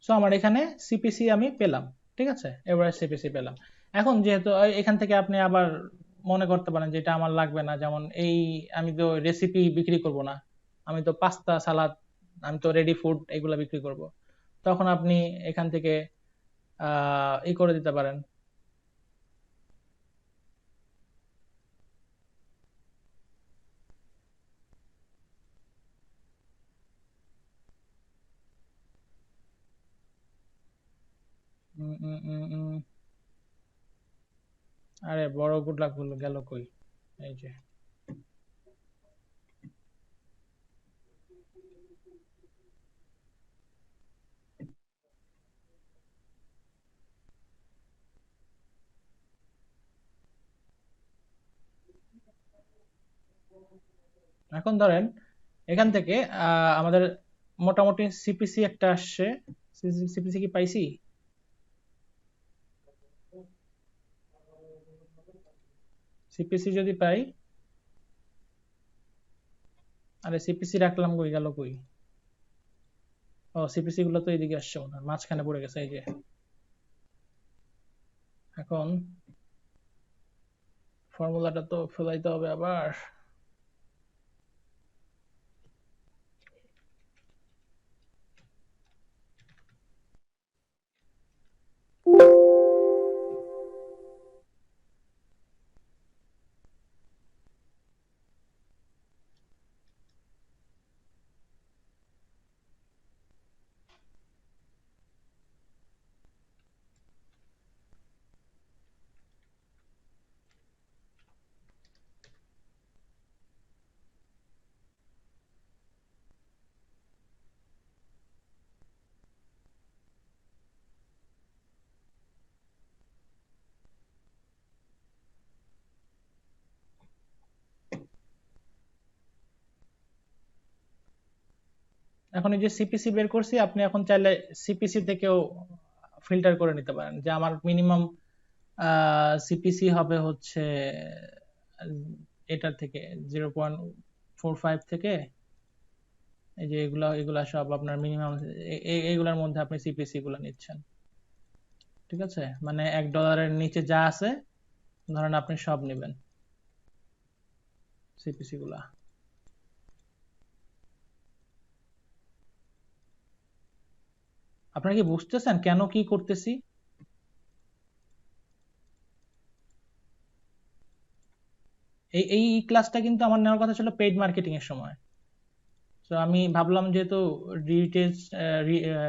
সো আমার এখানে সিপিসি আমি পেলাম, ঠিক আছে, এভারেজ সিপিসি পেলাম। এখন যেহেতু এখান থেকে আপনি আবার মনে করতে পারেন যে এটা আমার লাগবে না, যেমন এই আমি তো রেসিপি বিক্রি করব না, আমি তো পাস্তা সালাদ, আমি তো রেডি ফুড এগুলা বিক্রি করব। তখন আপনি এখান থেকে ই করে দিতে পারেন। উম, উম, উম, উম, আরে বড় গুডলাক গুলো গেল কই? এই যে, এখন ধরেন এখান থেকে আমাদের মোটামুটি সিপিসি একটা আসছে। সিপিসি কি পাইছি? সিপিসি যদি পাই, আরে সিপিসি রাখলাম কই, গেল কই? ও, সিপিসি গুলো তো এইদিকে আসছে মনে হয়, মাঝখানে পড়ে গেছে, এই যে। এখন ফর্মুলাটা তো ফেলাইতে হবে আবার। এখন এই যে সিপিসি বের করছি, আপনি এখন চাইলে সিপিসি থেকেও ফিল্টার করে নিতে পারেন যে আমার মিনিমাম সিপিসি হবে হচ্ছে এটার থেকে 0.45 থেকে, এই যে এগুলা এগুলা সব আপনার মিনিমাম, এইগুলার মধ্যে আপনি সিপিসি গুলা নিচ্ছেন, ঠিক আছে, মানে $1 নিচে যা আছে ধরেন আপনি সব নেবেন সিপিসি গুলা। আপনারা কি বুঝতেছেন কেন কি করতেছি? এই এই ক্লাসটা কিন্তু আমার নেওয়ার কথা ছিল পেইড মার্কেটিং এর সময়। তো আমি ভাবলাম যেহেতু ডিটেলস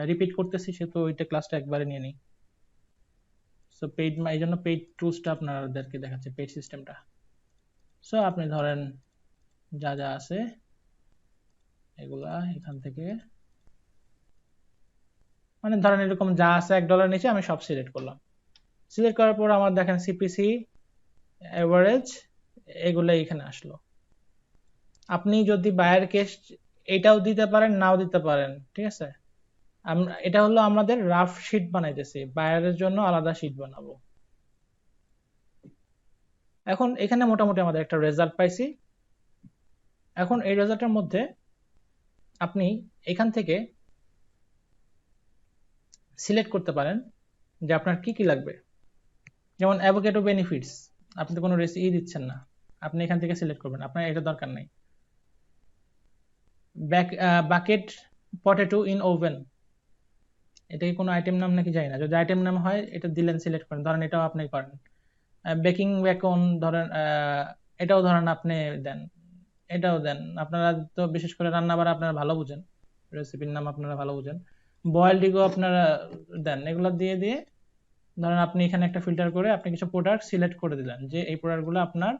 রিপিট করতেছি, সেহেতু ওইটা ক্লাসটা একবারে নিয়ে নিই। সো পেইড, এই জন্য পেইড টুলসটা আপনাদেরকে দেখাচ্ছে, পেইড সিস্টেমটা। সো আপনি ধরেন যা যা আছে এগুলা এখান থেকে, মানে ধরেন এরকম যা আছে $1 নিচে আমি সব সিলেক্ট করলাম। সিলেক্ট করার পর আমার দেখেন সিপিসি, এভারেজ, এগুলো এখানে আসলো। আপনি যদি বায়ার কেস এটাও দিতে পারেন, নাও দিতে পারেন, ঠিক আছে। এটা হলো আমাদের রাফ শিট বানাইতেছি, বায়ারের জন্য আলাদা শিট বানাবো। এখন এখানে মোটামুটি আমাদের একটা রেজাল্ট পাইছি। এখন এই রেজাল্টের মধ্যে আপনি এখান থেকে সিলেক্ট করতে পারেন যে আপনার কি কি লাগবে। যেমন অ্যাভোকেডো বেনিফিটস, আপনি তো কোনো রেসিপি দিচ্ছেন না, আপনি এখান থেকে সিলেক্ট করবেন, আপনার এটা দরকার নাই। বাকেট পটেটো ইন ওভেন, এটা কি কোনো আইটেম নাম নাকি জানি না, যদি আইটেম নাম হয় এটা দিলেন, সিলেক্ট করেন, ধরেন এটাও আপনি করেন। বেকিং বেকন ধরেন, এটাও ধরেন আপনি দেন, এটাও দেন। আপনারা তো বিশেষ করে রান্না বাড়া আপনারা ভালো বুঝেন, রেসিপির নাম আপনারা ভালো বুঝেন। বয়েলড ইগো আপনারা দেন, এগুলো দিয়ে দিয়ে ধরেন আপনি এখানে একটা ফিল্টার করে আপনি কিছু প্রোডাক্ট সিলেক্ট করে দিলেন যে এই প্রোডাক্টগুলো আপনার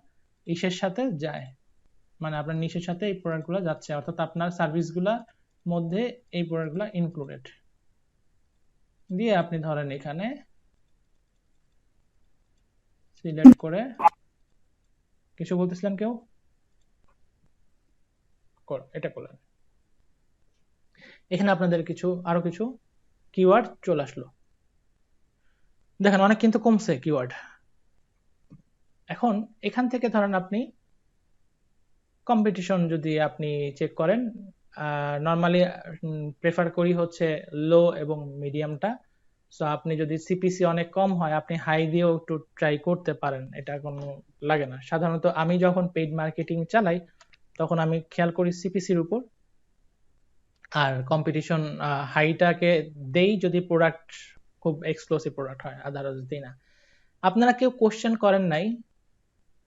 ইসের সাথে যায়, মানে আপনার নিশের সাথে এই প্রোডাক্টগুলো যাচ্ছে, অর্থাৎ আপনার সার্ভিসগুলোর মধ্যে এই প্রোডাক্টগুলো ইনক্লুডেড দিয়ে আপনি ধরেন এখানে সিলেক্ট করে, কিছু বলতেছিলেন কেউ, এটা করলেন। এখানে আপনাদের আরো কিছু কিওয়ার্ড চলে আসলো, দেখেন অনেক কিন্তু কমছে কিওয়ার্ড। এখন এখান থেকে ধরেন আপনি কম্পিটিশন যদি আপনি চেক করেন, নর্মালি প্রেফার করি হচ্ছে লো এবং মিডিয়ামটা। সো আপনি যদি সিপিসি অনেক কম হয় আপনি হাই দিয়েও একটু ট্রাই করতে পারেন, এটা কোনো লাগে না। সাধারণত আমি যখন পেইড মার্কেটিং চালাই তখন আমি খেয়াল করি সিপিসির উপর, আর কম্পিটিশন হাইটাকে দেই যদি প্রোডাক্ট খুব এক্সক্লুসিভ প্রোডাক্ট হয়, আদারওয়াইজ দিই না। আপনারা কেউ কোশ্চেন করেন নাই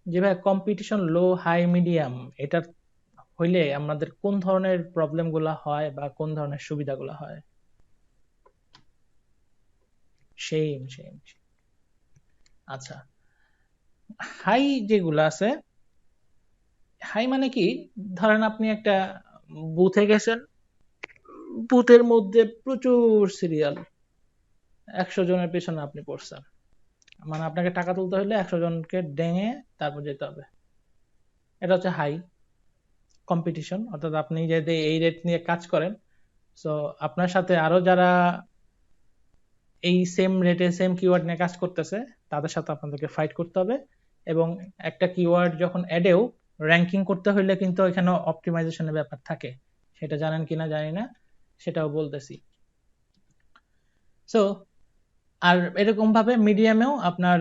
যে ভাই কম্পিটিশন লো হাই মিডিয়াম এটা হইলে আমাদের কোন ধরনের প্রবলেম গুলা হয় বা কোন ধরনের সুবিধাগুলো হয়? Same same. আচ্ছা, হাই যেগুলো আছে, হাই মানে কি, ধরেন আপনি একটা বুথে গেছেন, বুথের মধ্যে প্রচুর সিরিয়াল, 100 জনের পেছনে আপনি পড়ছেন, মানে আপনাকে টাকা তুলতে হলে 100 জনকে ডেঙে তারপর যেতে হবে, এটা হচ্ছে হাই কম্পিটিশন। অর্থাৎ আপনি যদি এই রেট নিয়ে কাজ করেন, সো আপনার সাথে আরো যারা এই সেম রেটে সেম কিওয়ার্ড নিয়ে কাজ করতেছে তাদের সাথে আপনাদেরকে ফাইট করতে হবে। এবং একটা কিওয়ার্ড যখন অ্যাডেও র্যাঙ্কিং করতে হলে কিন্তু এখানে অপটিমাইজেশনের ব্যাপার থাকে, সেটা জানেন কিনা জানি না, সেটাও বলতেছি। সো আর এরকম ভাবে মিডিয়ামেও আপনার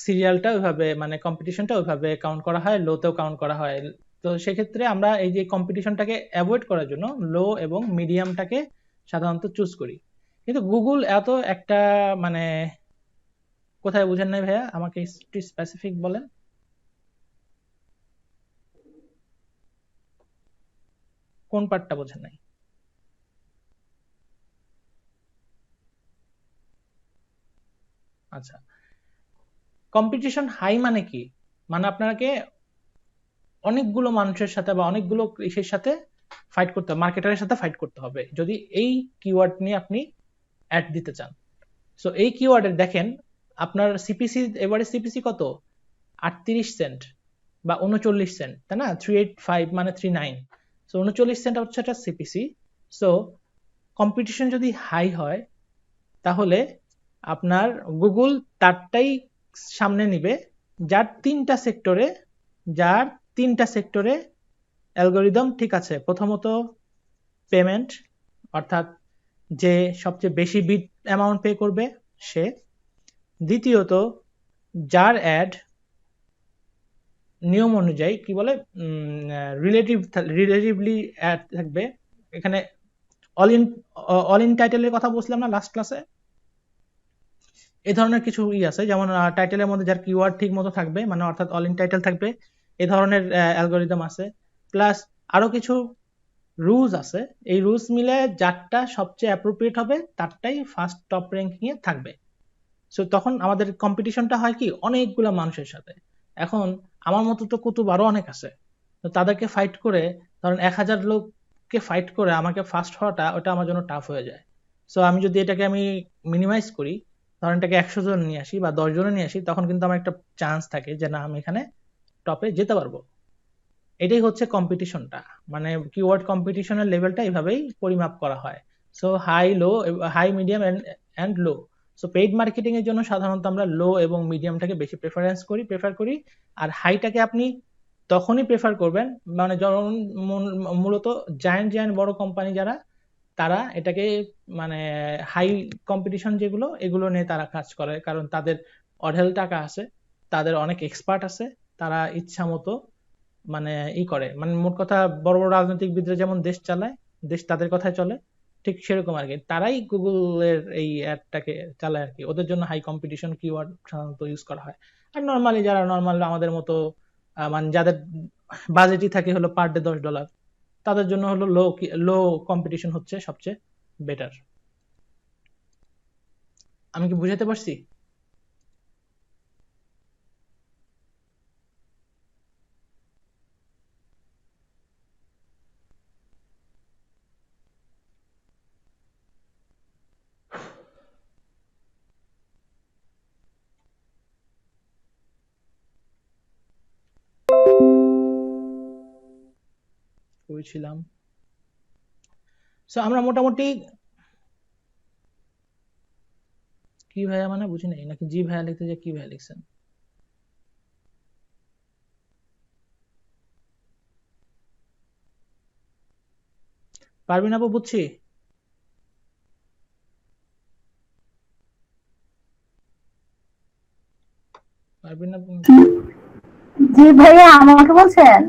সিরিয়ালটা ওইভাবে, মানে কম্পিটিশনটা ওইভাবে কাউন্ট করা হয়, লোতেও কাউন্ট করা হয়। তো সেক্ষেত্রে আমরা এই যে কম্পিটিশনটাকে অ্যাভয়েড করার জন্য লো এবং মিডিয়ামটাকে সাধারণত চুজ করি। কিন্তু গুগল এত একটা, মানে কোথায় বুঝেন নাই ভাইয়া, আমাকে একটু স্পেসিফিক বলেন। কোন পার্টটা বোঝেন নাই? আচ্ছা, কম্পিটিশন হাই মানে কি, মানে আপনাকে অনেকগুলো মানুষের সাথে বা অনেকগুলো ইসের সাথে ফাইট করতে হবে, মার্কেটারের সাথে ফাইট করতে হবে যদি এই কিওয়ার্ড নিয়ে আপনি অ্যাড দিতে চান। সো এই কিওয়ার্ডে দেখেন আপনার সিপিসি, এবারে সিপিসি কত, 38 সেন্ট বা 39 সেন্ট, তাই না? 385 মানে 39, সো 39 সেন্ট হচ্ছে একটা সিপিসি। সো কম্পিটিশন যদি হাই হয় তাহলে আপনার গুগল তারটাই সামনে নিবে যার তিনটা সেক্টরে অ্যালগোরিদম ঠিক আছে। প্রথমত পেমেন্ট, অর্থাৎ যে সবচেয়ে বেশি বিট অ্যামাউন্ট পে করবে সে। দ্বিতীয়ত যার অ্যাড নিয়ম অনুযায়ী কি বলে, রিলেটিভলি অ্যাড থাকবে। এখানে অল ইন অল ইন টাইটেলের কথা বলছিলাম না লাস্ট ক্লাসে, এই ধরনের কিছু আছে, যেমন টাইটেলের মধ্যে যার কিওয়ার্ড ঠিক মতো থাকবে, মানে অর্থাৎ অল ইন টাইটেল থাকবে, এ ধরনের অ্যালগোরিদম আছে। প্লাস আরো কিছু রুলস আছে, এই রুলস মিলে যারটা সবচেয়ে অ্যাপ্রোপ্রিয়েট হবে তারটাই ফার্স্ট টপ র্যাঙ্কিং এ থাকবে। সো তখন আমাদের কম্পিটিশনটা হয় কি অনেকগুলো মানুষের সাথে। এখন আমার মতো তো কুতুব আরো অনেক আছে, তো তাদেরকে ফাইট করে, ধরেন 1000 লোককে ফাইট করে আমাকে ফার্স্ট হওয়াটা, ওটা আমার জন্য টাফ হয়ে যায়। সো আমি যদি এটাকে মিনিমাইজ করি, ধরেন এটাকে 100 জন নিয়ে আসি বা 10 জনে নিয়ে আসি, তখন কিন্তু আমার একটা চান্স থাকে যে না আমি এখানে টপে যেতে পারবো। এটাই হচ্ছে কম্পিটিশনটা, মানে কিওয়ার্ড কম্পিটিশনের লেভেলটা এইভাবেই পরিমাপ করা হয়। So high medium and low. So paid marketing এর জন্য সাধারণত আমরা লো এবং মিডিয়ামটাকে বেশি প্রেফার করি। আর হাইটাকে আপনি তখনই প্রেফার করবেন মানে যখন মূলত জায়ান্ট বড় কোম্পানি যারা, তারা এটাকে মানে হাই কম্পিটিশন যেগুলো এগুলো নিয়ে তারা কাজ করে, কারণ তাদের অঢেল টাকা আছে, তাদের অনেক এক্সপার্ট আছে, তারা ইচ্ছা মতো মানে করে, মানে মোট কথা বড় বড় রাজনৈতিকবিদরা যেমন দেশ চালায়, দেশ তাদের কথায় চলে, ঠিক সেরকম আর কি, তারাই গুগলের এই অ্যাডটাকে চালায় আর কি। ওদের জন্য হাই কম্পিটিশন কিওয়ার্ড সাধারণত ইউজ করা হয়। আর নর্মালি যারা নর্মাল আমাদের মতো মানে যাদের বাজেটই থাকে হলো পার ডে $10, তাদের জন্য হলো লো কম্পিটিশন হচ্ছে সবচেয়ে বেটার। আমি কি বুঝাতে পারছি? করেছিলাম। সো আমরা মোটামুটি কি ভাইয়া মানে বুঝি নাই, নাকি জি ভাইয়া লিখতে যে কি ভাইয়া লিখছেন? পারবিন আপু বুঝছি। পারবিন আপু, জি ভাইয়া, আমাকে বলছেন?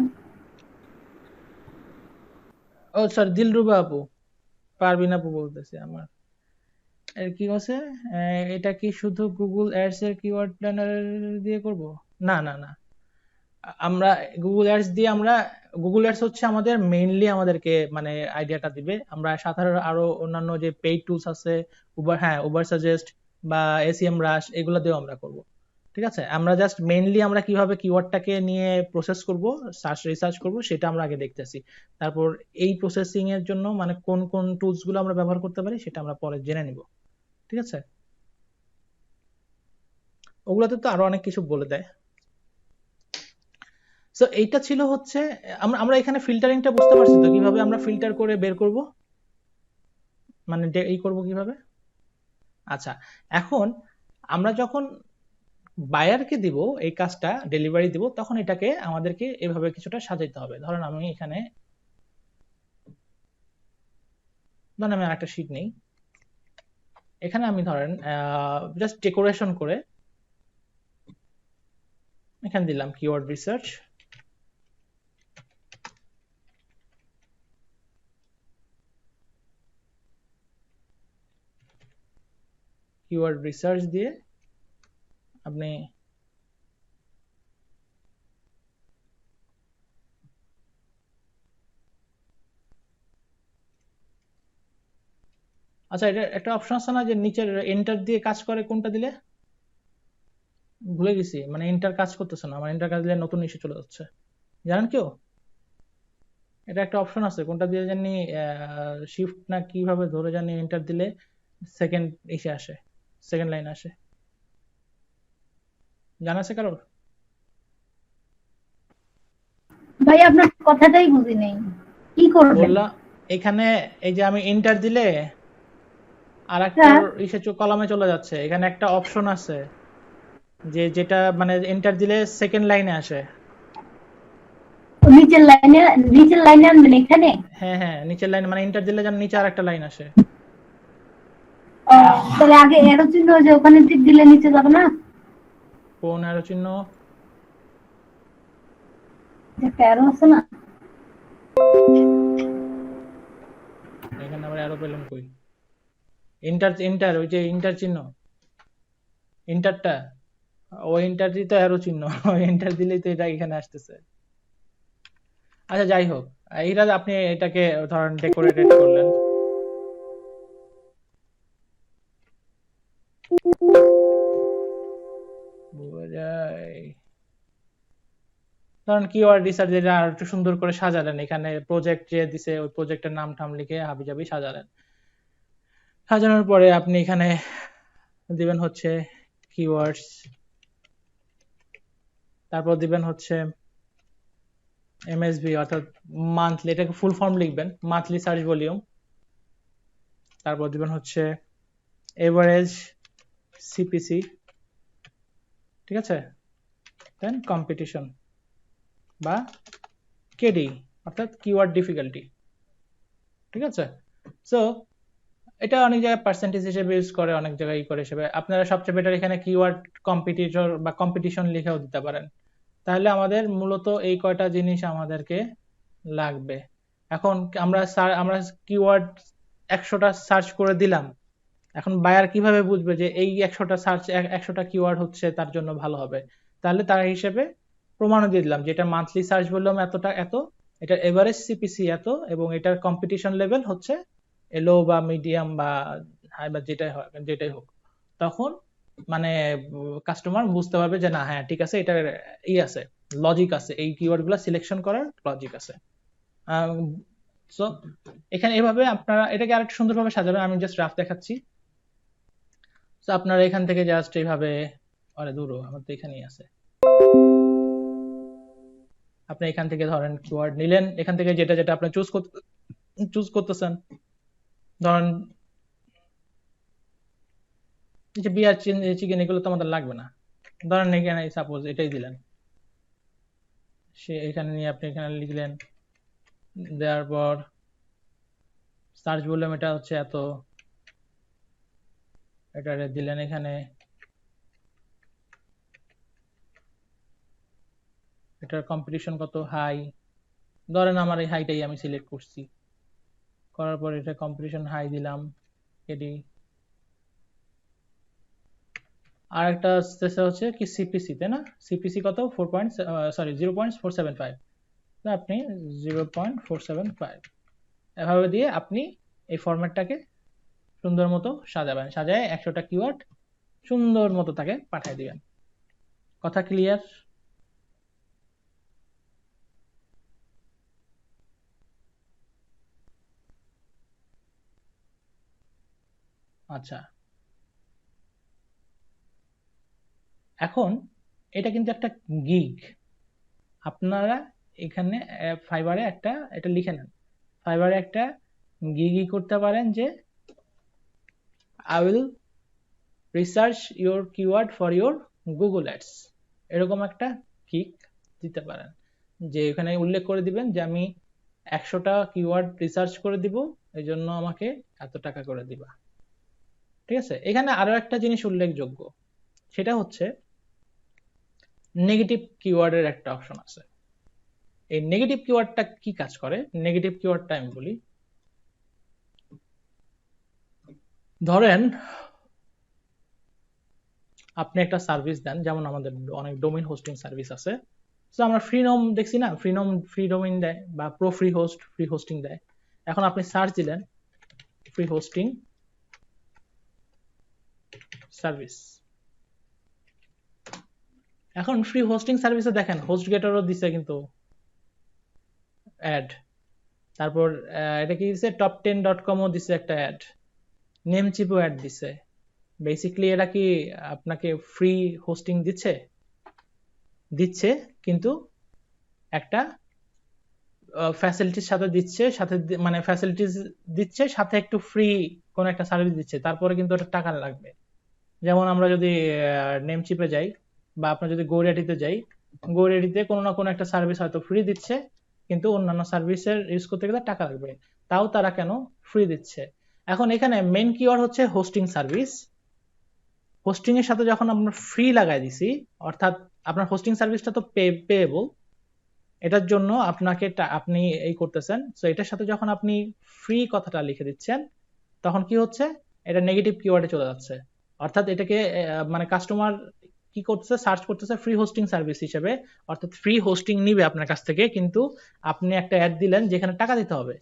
ও সরি দিলরুবা আপু, পারবিন আপু বলতেছি আমার। এর কি আছে, এটা কি শুধু গুগল অ্যাডস এর কিওয়ার্ড প্ল্যানার দিয়ে করব? না না না, আমরা গুগল অ্যাডস দিয়ে আমরা, গুগল অ্যাডস হচ্ছে আমাদের মেইনলি আমাদেরকে মানে আইডিয়াটা দিবে। আমরা সাধারণ আরো অন্যান্য যে পেইড টুলস আছে, উবার, হ্যাঁ উবার সাজেস্ট বা এসইএম রাশ, এগুলো দিয়েও আমরা করব। ঠিক আছে, আমরা জাস্ট মেইনলি আমরা কিভাবে কিওয়ার্ডটাকে নিয়ে প্রসেস করব, সার্চ রিসার্চ করব, সেটা আমরা আগে দেখতেছি। তারপর এই প্রসেসিং এর জন্য মানে কোন কোন টুলস গুলো আমরা ব্যবহার করতে পারি সেটা আমরা পরে জেনে নিব। ঠিক আছে, ওগুলাতে তো আরো অনেক কিছু বলে দেয়। সো এইটা ছিল হচ্ছে, আমরা আমরা এখানে ফিল্টারিংটা বুঝতে পারছি তো, কিভাবে আমরা ফিল্টার করে বের করব, মানে এই করব কিভাবে। আচ্ছা, এখন আমরা যখন বায়ারকে দিব এই কাজটা, ডেলিভারি দিব, তখন এটাকে আমাদেরকে এভাবে কিছুটা সাজাইতে হবে। ধরেন আমি এখানে, ধরেন আমি আরেকটা শীট নেই, এখানে আমি ধরেন জাস্ট ডেকোরেশন করে এখানে দিলাম কিওয়ার্ড রিসার্চ। কিওয়ার্ড রিসার্চ দিয়ে আপনি আচ্ছা, এটা একটা অপশন আছে না যে নিচের এন্টার দিয়ে কাজ করে, কোনটা দিলে ভুলে গেছি, মানে এন্টার কাজ করতেছে না আমার, এন্টার কাজ দিলে নতুন ইস্যু চলে যাচ্ছে, জানেন কেউ? এটা একটা অপশন আছে, কোনটা দিয়ে জানি, শিফট না কিভাবে ধরে জানি এন্টার দিলে সেকেন্ড এসে আসে, সেকেন্ড লাইন আসে, জানা আছে কারোর? ভাই আপনার কথাটাই বুঝি নেই, কি করবেন? বললাম এখানে এই যে আমি এন্টার দিলে আর একটা হ্যাঁ, ইসে কলামে চলে যাচ্ছে, এখানে একটা অপশন আছে যে যেটা মানে এন্টার দিলে সেকেন্ড লাইনে আসে। নিচের লাইনে আনবেন এখানে। হ্যাঁ হ্যাঁ, নিচের লাইন মানে এন্টার দিলে যেন নিচে আর একটা লাইন আসে। তাহলে আগে এরো চিহ্ন, যে ওখানে টিপ দিলে নিচে যাবে না? কোন অ্যারো চিহ্ন? একটা অ্যারো আছে না? এখানে আবার অ্যারো পেলাম কই? এন্টার, এন্টার, ওই যে এন্টার চিহ্ন, এন্টারটা, ওই এন্টার দিতে অ্যারো চিহ্ন, ওই এন্টার দিলেই তো এটা এখানে আসতেছে। আচ্ছা যাই হোক, এইটা আপনি এটাকে ধরেন ডেকোরেটেড করলেন, ধরেন কিওয়ার্ড রিসার্চ যেটা আর একটু সুন্দর করে সাজালেন, এখানে প্রজেক্ট যে দিছে ওই প্রজেক্টের নাম টাম লিখে হাবিজাবি সাজালেন। সাজানোর পরে আপনি এখানে দিবেন হচ্ছে কিওয়ার্ডস, তারপর দিবেন হচ্ছে এমএসভি অর্থাৎ মান্থলি, এটাকে ফুল ফর্ম লিখবেন, মান্থলি সার্চ ভলিউম। তারপর দিবেন হচ্ছে এভারেজ সিপিসি, ঠিক আছে, দেন কম্পিটিশন বা কেডি অর্থাৎ কিওয়ার্ড ডিফিকাল্টি। ঠিক আছে, সো এটা অনেক জায়গায় পার্সেন্টেজ হিসেবে ইউজ করে, অনেক জায়গায় ই করে হিসেবে। আপনারা সবচেয়ে বেটার এখানে কিওয়ার্ড কম্পিটিটর বা কম্পিটিশন লিখেও দিতে পারেন। তাহলে আমাদের মূলত এই কয়টা জিনিস আমাদেরকে লাগবে। এখন আমরা কিওয়ার্ড 100টা সার্চ করে দিলাম, এখন বায়ার কিভাবে বুঝবে যে এই 100টা সার্চ, 100টা কিওয়ার্ড হচ্ছে তার জন্য ভালো হবে? তাহলে তার হিসেবে প্রমাণও দিয়ে দিলাম যে এটা মান্থলি সার্চ ভলিউম এতটা, এত, এটার এভারেজ সিপিসি এত, এবং এটার কম্পিটিশন লেভেল হচ্ছে লো বা মিডিয়াম বা হাই বা যেটাই হয়, যেটাই হোক। তখন মানে কাস্টমার বুঝতে পারবে যে না হ্যাঁ ঠিক আছে, এটার আছে, লজিক আছে, এই কিওয়ার্ড গুলা সিলেকশন করার লজিক আছে। সো এখানে এভাবে আপনারা এটাকে আরেকটু সুন্দরভাবে সাজাবেন। আমি জাস্ট রাফ দেখাচ্ছি। তো আপনারা এখান থেকে জাস্ট এইভাবে, আরে দূর আমার তো এখানেই আছে, আপনি এখান থেকে ধরেন কিওয়ার্ড নিলেন, এখান থেকে যেটা যেটা আপনি চুজ করতেছেন, ধরেন এই যে বিয়ার চিকেন এগুলো তো আমাদের লাগবে না, ধরেন এখানে সাপোজ এটাই দিলেন, সে এখানে নিয়ে আপনি এখানে লিখলেন, দেওয়ার পর সার্চ ভলিউম এটা হচ্ছে এত, এটা দিলেন এখানে, এটার কম্পিটিশন কত হাই, ধরেন আমার এই হাইটাই আমি সিলেক্ট করছি, করার পর এটা কম্পিটিশন হাই দিলাম এডি। আর একটা হচ্ছে কি সিপিসি, তাই না? সিপিসি কত 0.475, আপনি 0.475 এভাবে দিয়ে আপনি এই ফরম্যাটটাকে সুন্দর মতো সাজাবেন, সাজায় 100টা কিওয়ার্ড সুন্দর মতো তাকে পাঠিয়ে দিবেন। কথা ক্লিয়ার? আচ্ছা, এখন এটা কিন্তু একটা গিগ। আপনারা এখানে ফাইবারে একটা এটা লিখে নেন, ফাইবারে একটা গিগই করতে পারেন যে I will research your keyword for your Google ads, এরকম একটা গিগ দিতে পারেন, যে এখানে উল্লেখ করে দিবেন যে আমি 100টা কিওয়ার্ড রিসার্চ করে দিব, এই জন্য আমাকে এত টাকা করে দিবা। ঠিক আছে, এখানে আরো একটা জিনিস উল্লেখযোগ্য, সেটা হচ্ছে নেগেটিভ কিওয়ার্ডের একটা অপশন আছে। এই নেগেটিভ কিওয়ার্ডটা কি কাজ করে? নেগেটিভ কিওয়ার্ডটা আমি বলি, ধরেন আপনি একটা সার্ভিস দেন, যেমন আমাদের অনেক ডোমেইন হোস্টিং সার্ভিস আছে, তো আমরা ফ্রি নোম দেখছি না, ফ্রি ডোমেইন দেয় বা প্রো ফ্রি হোস্টিং দেয়। এখন আপনি সার্চ দিলেন ফ্রি হোস্টিং সার্ভিস, এখন ফ্রি হোস্টিং সার্ভিসে দেখেন হোস্টগেটরও দিছে কিন্তু অ্যাড, তারপর এটা কি দিছে top10.com ও দিছে একটা অ্যাড, নেমচিপও অ্যাড দিছে। বেসিক্যালি এরা কি আপনাকে ফ্রি হোস্টিং দিচ্ছে? দিচ্ছে, কিন্তু একটা ফ্যাসিলিটির সাথে দিচ্ছে, সাথে মানে ফ্যাসিলিটিস দিচ্ছে সাথে একটু ফ্রি কোন একটা সার্ভিস দিচ্ছে, তারপরে কিন্তু ওটা টাকা লাগবে। যেমন আমরা যদি নেমচিপে যাই বা আপনার যদি গোরেডিতে যাই, গোরেডিতে কোনো না কোনো একটা সার্ভিস হয়তো ফ্রি দিচ্ছে, কিন্তু অন্যান্য সার্ভিসের ইউজ করতে গেলে টাকা লাগবে, তাও তারা কেন ফ্রি দিচ্ছে? এখন এখানে মেইন কিওয়ার্ড হচ্ছে হোস্টিং সার্ভিস। হোস্টিং এর সাথে যখন আমরা ফ্রি লাগাই দিছি, অর্থাৎ আপনার হোস্টিং সার্ভিসটা তো পেয়েবল, এটার জন্য আপনাকে আপনি এই করতেছেন, সো এটার সাথে যখন আপনি ফ্রি কথাটা লিখে দিচ্ছেন, তখন কি হচ্ছে, এটা নেগেটিভ কিওয়ার্ডে চলে যাচ্ছে। অর্থাৎ এটাকে মানে কাস্টমার কি করতেছে, সার্চ করতেছে ফ্রি হোস্টিং সার্ভিস হিসেবে, অর্থাৎ ফ্রি হোস্টিং নিবে আপনার কাছ থেকে, কিন্তু আপনি একটা অ্যাড দিলেন যেখানে টাকা দিতে হবে,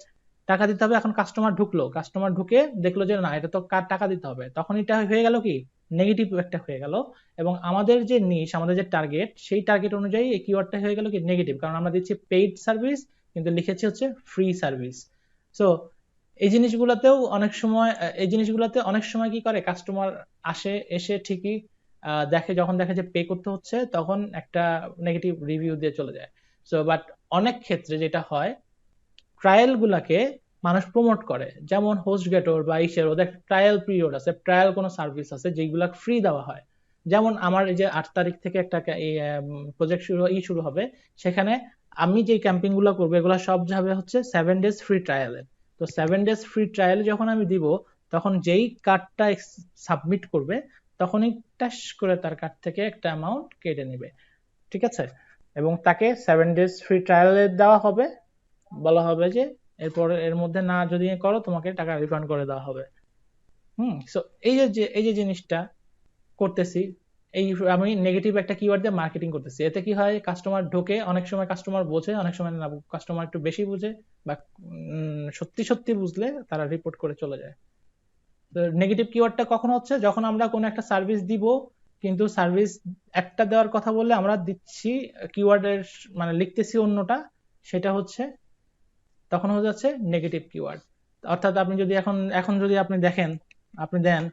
টাকা দিতে হবে। এখন কাস্টমার ঢুকলো, কাস্টমার ঢুকে দেখলো যে না, এটা তো টাকা দিতে হবে, তখন এটা হয়ে গেল কি নেগেটিভ একটা হয়ে গেল, এবং আমাদের যে নিশ, আমাদের যে টার্গেট, সেই টার্গেট অনুযায়ী এই কিওয়ার্ডটা হয়ে গেল কি নেগেটিভ, কারণ আমরা দিচ্ছি পেইড সার্ভিস কিন্তু লিখেছি হচ্ছে ফ্রি সার্ভিস। সো এই জিনিসগুলোতেও অনেক সময় কি করে, কাস্টমার এসে ঠিকই দেখে, যখন দেখে যে পে করতে হচ্ছে, তখন একটা নেগেটিভ রিভিউ দিয়ে চলে যায়। সো বাট অনেক ক্ষেত্রে যেটা হয়, ট্রায়াল গুলাকে মানুষ প্রমোট করে, যেমন হোস্টগেটর বা ইসের ওদের ট্রায়াল পিরিয়ড আছে, ট্রায়াল কোনো সার্ভিস আছে যেগুলা ফ্রি দেওয়া হয়। যেমন আমার এই যে 8 তারিখ থেকে একটা প্রজেক্ট শুরু হবে, সেখানে আমি যে ক্যাম্পিং গুলো করবো এগুলো সব যাবে হচ্ছে 7 ডেজ ফ্রি ট্রায়ালে। তো 7 ডেজ ফ্রি ট্রায়াল যখন আমি দিব, তখন যেই কার্ডটা সাবমিট করবে, তখনই টাস করে তার কার্ড থেকে একটা অ্যামাউন্ট কেটে নেবে। ঠিক আছে, এবং তাকে 7 ডেজ ফ্রি ট্রায়ালে দেওয়া হবে, বলা হবে যে এরপর এর মধ্যে না যদি করো তোমাকে টাকা রিফান্ড করে দেওয়া হবে। সো এই যে জিনিসটা করতেছি, এই আমি নেগেটিভ একটা কিওয়ার্ড দিয়ে মার্কেটিং করতেছি, এতে কি হয়, কাস্টমার ঢোকে, অনেক সময় কাস্টমার বোঝে, অনেক সময় না, কাস্টমার একটু বেশি বুঝে বা সত্যি সত্যি বুঝলে তারা রিপোর্ট করে চলে যায়। তো নেগেটিভ কিওয়ার্ডটা কখন হচ্ছে, যখন আমরা কোনো একটা সার্ভিস দিব কিন্তু সার্ভিস একটা দেওয়ার কথা বললে আমরা দিচ্ছি কিওয়ার্ডের মানে লিখতেছি অন্যটা, সেটা হচ্ছে তখন হয়ে যাচ্ছে নেগেটিভ কিওয়ার্ড। অর্থাৎ আপনি যদি এখন এখন যদি আপনি দেখেন, আপনি দেন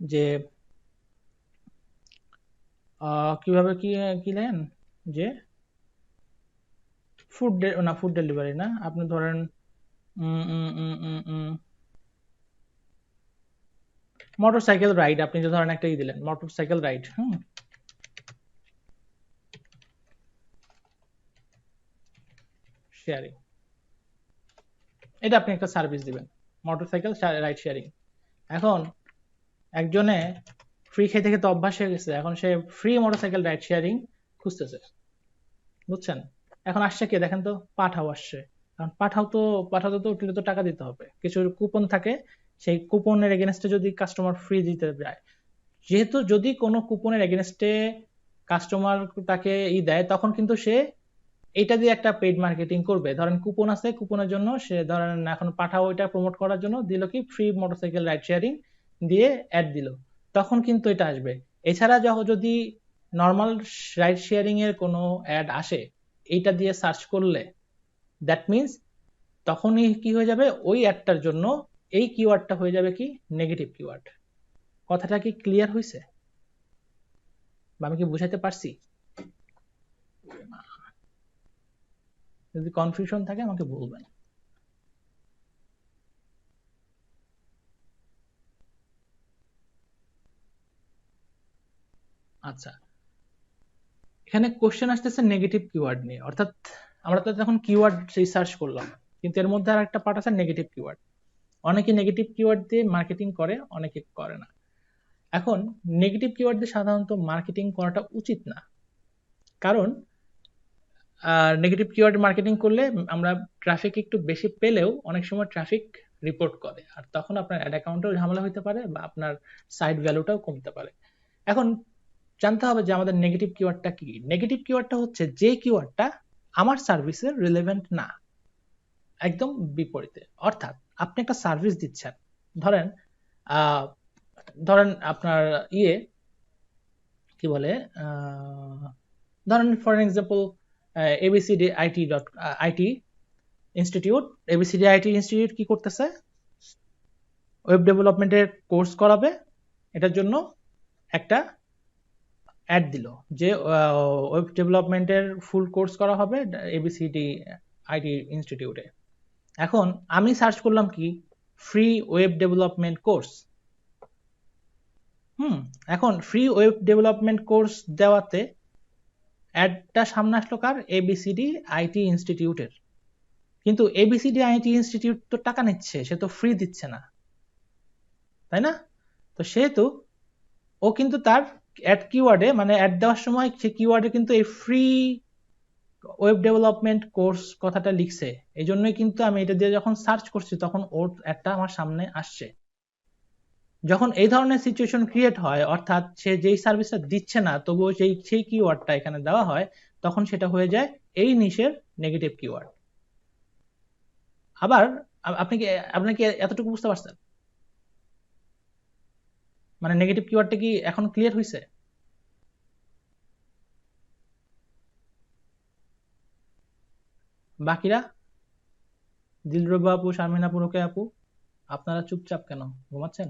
যে কিভাবে কি কি লেন যে ফুড ডেলিভারি না, আপনি ধরেন মোটরসাইকেল রাইড, আপনি যে ধরেন একটা দিলেন মোটরসাইকেল রাইড, শেয়ারিং, এটা আপনি একটা সার্ভিস দিবেন মোটরসাইকেল রাইড শেয়ারিং। এখন একজনে ফ্রি খেতে খেতে অভ্যাস হয়ে গেছে, এখন সে ফ্রি মোটরসাইকেল রাইড শেয়ারিং খুঁজতেছে, বুঝছেন? এখন আসছে কে দেখেন তো, পাঠাও আসছে। কারণ পাঠাতে তো উঠলে তো টাকা দিতে হবে, কিছু কুপন থাকে, সেই কুপনের এগেনস্টে যদি কাস্টমার ফ্রি দিতে যায়, যেহেতু যদি কোনো কুপনের এগেনস্টে কাস্টমার তাকে দেয়, তখন কিন্তু সে এটা দিয়ে একটা পেইড মার্কেটিং করবে। ধরেন কুপন আছে, কুপনের জন্য সে ধরেন এখন পাঠাও ওইটা প্রমোট করার জন্য দিল কি ফ্রি মোটরসাইকেল রাইড শেয়ারিং দিয়ে অ্যাড দিল, তখন কিন্তু এটা আসবে। এছাড়া যদি নর্মাল রাইড শেয়ারিং এর কোনো অ্যাড আসে এইটা দিয়ে সার্চ করলে, দ্যাট মিনস তখনই কি হয়ে যাবে, ওই অ্যাডটার জন্য এই কিওয়ার্ডটা হয়ে যাবে কি নেগেটিভ কিওয়ার্ড। কথাটা কি ক্লিয়ার হয়েছে বা আমি কি বুঝাতে পারছি? যদি কনফিউশন থাকে আমাকে বলবেন। আচ্ছা, এখানে কোশ্চেন আসতেছে নেগেটিভ কিওয়ার্ড নিয়ে, অর্থাৎ আমরা তো এখন কিওয়ার্ড রিসার্চ করলাম, কিন্তু এর মধ্যে আর একটা পার্ট আছে নেগেটিভ কিওয়ার্ড। অনেকে নেগেটিভ কিওয়ার্ড দিয়ে মার্কেটিং করে, অনেকে করে না। এখন নেগেটিভ কিওয়ার্ড দিয়ে সাধারণত মার্কেটিং করাটা উচিত না, কারণ নেগেটিভ কিওয়ার্ড মার্কেটিং করলে আমরা ট্রাফিক একটু বেশি পেলেও অনেক সময় ট্রাফিক রিপোর্ট করে, আর তখন আপনার অ্যাড অ্যাকাউন্টেও ঝামেলা হতে পারে বা আপনার সাইট ভ্যালুটাও কমতে পারে। এখন জানতে হবে যে আমাদের নেগেটিভ কিওয়ার্ডটা কি। নেগেটিভ কিওয়ার্ডটা হচ্ছে যে কিওয়ার্ডটা আমার সার্ভিসের রিলেভেন্ট না, একদম বিপরীতে। অর্থাৎ আপনি একটা সার্ভিস দিচ্ছেন, ধরেন ধরেন আপনার কি বলে, ধরেন for example ABCD IT institute. ABCD IT institute কি করতেছে, ওয়েব ডেভেলপমেন্টের কোর্স করাবে, এটার জন্য একটা অ্যাড দিল যে ওয়েব ডেভেলপমেন্টের ফুল কোর্স করা হবে এবিসিডি আইটি ইনস্টিটিউটে। এখন আমি সার্চ করলাম কি ফ্রি ওয়েব ডেভেলপমেন্ট কোর্স। এখন ফ্রি ওয়েব ডেভেলপমেন্ট কোর্স দেওয়াতে অ্যাডটা সামনে আসলো কার, এবিসিডি আইটি ইনস্টিটিউটের। কিন্তু এবিসিডি আইটি ইনস্টিটিউট তো টাকা নিচ্ছে, সে তো ফ্রি দিচ্ছে না, তাই না? তো সেহেতু ও কিন্তু তার অ্যাড কিওয়ার্ডে মানে অ্যাড দেওয়ার সময় সে কিওয়ার্ডে কিন্তু এই ফ্রি ওয়েব ডেভেলপমেন্ট কোর্স কথাটা লিখছে। এই জন্যই কিন্তু আমি এটা দিয়ে যখন সার্চ করছি তখন ওর অ্যাডটা আমার সামনে আসছে। যখন এই ধরনের সিচুয়েশন ক্রিয়েট হয়, অর্থাৎ সে যেই সার্ভিসটা দিচ্ছে না তবুও সেই কিওয়ার্ডটা এখানে দেওয়া হয়, তখন সেটা হয়ে যায় এই নিশের নেগেটিভ কিওয়ার্ড। আবার আপনি কি এতটুকু বুঝতে পারছেন? মানে নেগেটিভ কিওয়ার্ডটা কি এখন ক্লিয়ার হয়েছে? বাকিরা, দিলরুবা আপু, শারমিনা আপু, রোকেয়া আপু, আপনারা চুপচাপ কেন, ঘুমাচ্ছেন?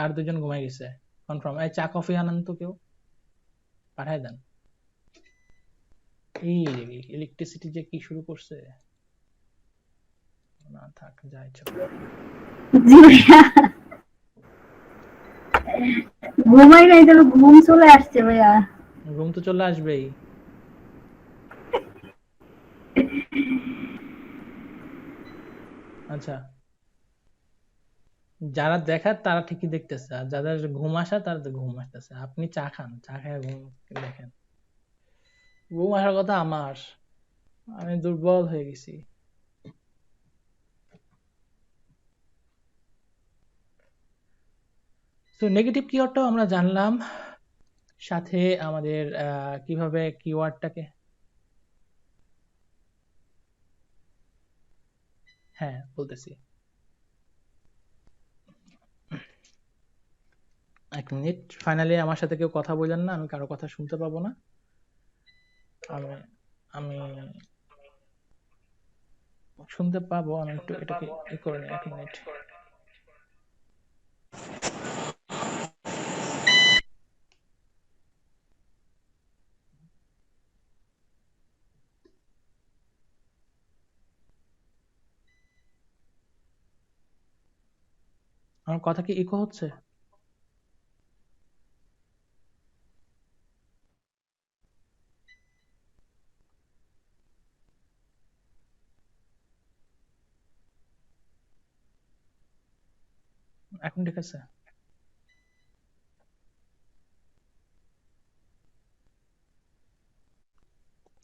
আর দুজন ঘুমাই গেছে কনফার্ম। এই চা কফি আনান তো, কেউ পাঠায় দেন। এই ইলেকট্রিসিটি যে কি শুরু করছে, না থাক, যা ইচ্ছা করো। জি ভাইয়া, ঘুমাই নাই, তবে ঘুম চলে আসছে ভাইয়া। ঘুম তো চলে আসবেই। আচ্ছা, যারা দেখার তারা ঠিকই দেখতেছে, আর যাদের ঘুম আসা তারা তো ঘুম আসতেছে। আপনি চা খান, চা খেয়ে ঘুম দেখেন। ঘুম আসার কথা আমার, আমি দুর্বল হয়ে গেছি। তো নেগেটিভ কিওয়ার্ডটাও আমরা জানলাম। সাথে আমাদের কিভাবে কিওয়ার্ডটাকে, হ্যাঁ বলতেছি, এক মিনিট। ফাইনালি আমার সাথে কেউ কথা বললেন না, আমি কারো কথা শুনতে পাবো না। আমি আমি শুনতে পাবো, আমি একটু এটাকে করে নিই, এক মিনিট। আমার কথা কি ইকো হচ্ছে? এখন ঠিক আছে?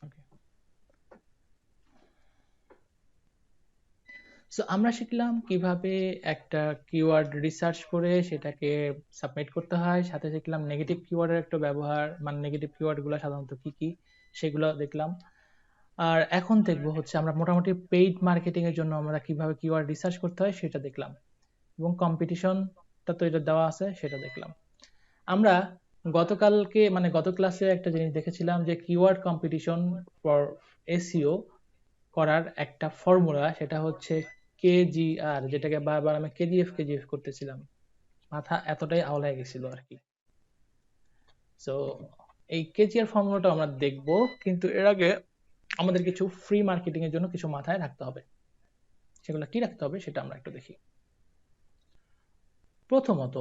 ওকে। সো আমরা শিখলাম কিভাবে একটা কিওয়ার্ড রিসার্চ করে সেটাকে সাবমিট করতে হয়, সাথে শিখলাম নেগেটিভ কিওয়ার্ডের একটা ব্যবহার, মানে নেগেটিভ কিওয়ার্ড গুলো সাধারণত কি কি সেগুলো দেখলাম। আর এখন দেখবো হচ্ছে আমরা মোটামুটি পেইড মার্কেটিং এর জন্য আমরা কিভাবে কিওয়ার্ড রিসার্চ করতে হয় সেটা দেখলাম, এবং কম্পিটিশনটা তো এটা দেওয়া আছে সেটা দেখলাম। আমরা গতকালকে মানে গত ক্লাসে একটা জিনিস দেখেছিলাম যে কিওয়ার্ড কম্পিটিশন ফর এসইও করার একটা ফর্মুলা, সেটা হচ্ছে কেজিআর, যেটাকে বারবার আমি কেজিএফ কেজিএফ করতেছিলাম, মাথা এতটাই আওলায় গেছিল আর কি। সো এই কেজিআর ফর্মুলাটা আমরা দেখব, কিন্তু এর আগে আমাদের কিছু ফ্রি মার্কেটিং এর জন্য কিছু মাথায় রাখতে হবে। সেগুলো কি রাখতে হবে সেটা আমরা একটু দেখি। প্রথমত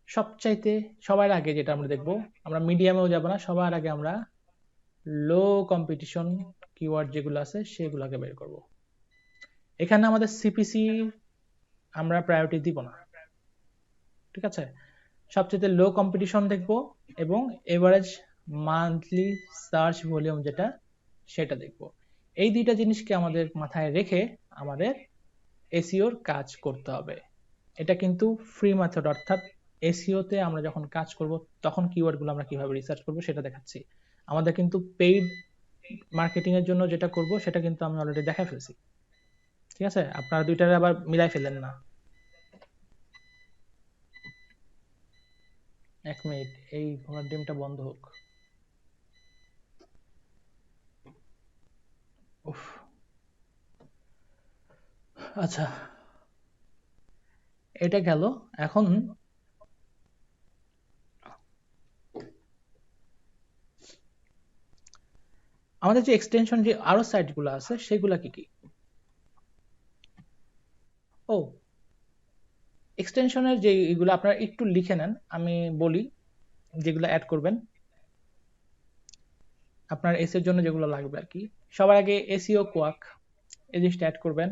সবচাইতে সবার আগে যেটা আমরা দেখব, আমরা মিডিয়ামেও যাব না, সবার আগে আমরা লো কম্পিটিশন কিওয়ার্ড যেগুলো আছে সেগুলোকে বের করব। এখানে আমাদের সিপিসি আমরা প্রায়োরিটি দিব না, ঠিক আছে? সবচেয়ে লো কম্পিটিশন দেখব এবং এভারেজ মান্থলি সার্চ ভলিউম যেটা সেটা দেখব। এই দুইটা জিনিসকে আমাদের মাথায় রেখে আমাদের এসইওর কাজ করতে হবে। এটা কিন্তু ফ্রি মেথড, অর্থাৎ এসইওতে আমরা যখন কাজ করব তখন কিওয়ার্ডগুলো আমরা কিভাবে রিসার্চ করব সেটা দেখাচ্ছি। আমাদের কিন্তু পেইড মার্কেটিং এর জন্য যেটা করব সেটা কিন্তু আমি অলরেডি দেখা ফেলছি, ঠিক আছে? আপনারা দুইটারে আবার মিলাই ফেলেন না। এক মিনিট, এই ঘোড়ার ডিমটা বন্ধ হোক। উফ, আচ্ছা এটা গেল। এখন আমাদের যে এক্সটেনশন যে আরো সাইট গুলো আছে সেগুলা কি কি? ও, এক্সটেনশনের যে এগুলো আপনারা একটু লিখে নেন, আমি বলি যেগুলো অ্যাড করবেন আপনার এস এর জন্য, যেগুলো লাগবে আর কি। সবার আগে এসইও কোয়াক, এই জিনিসটা অ্যাড করবেন।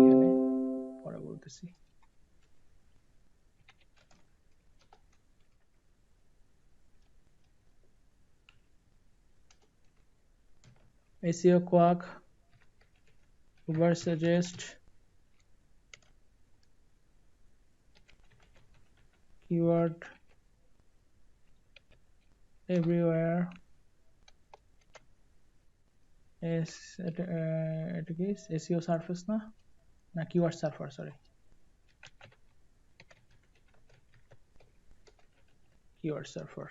এখানে পরে বলতেছি। SEO Quark, Ubersuggest, keyword everywhere, এটা কি SEO সার্ফেস না, না keyword surfer, sorry keyword surfer।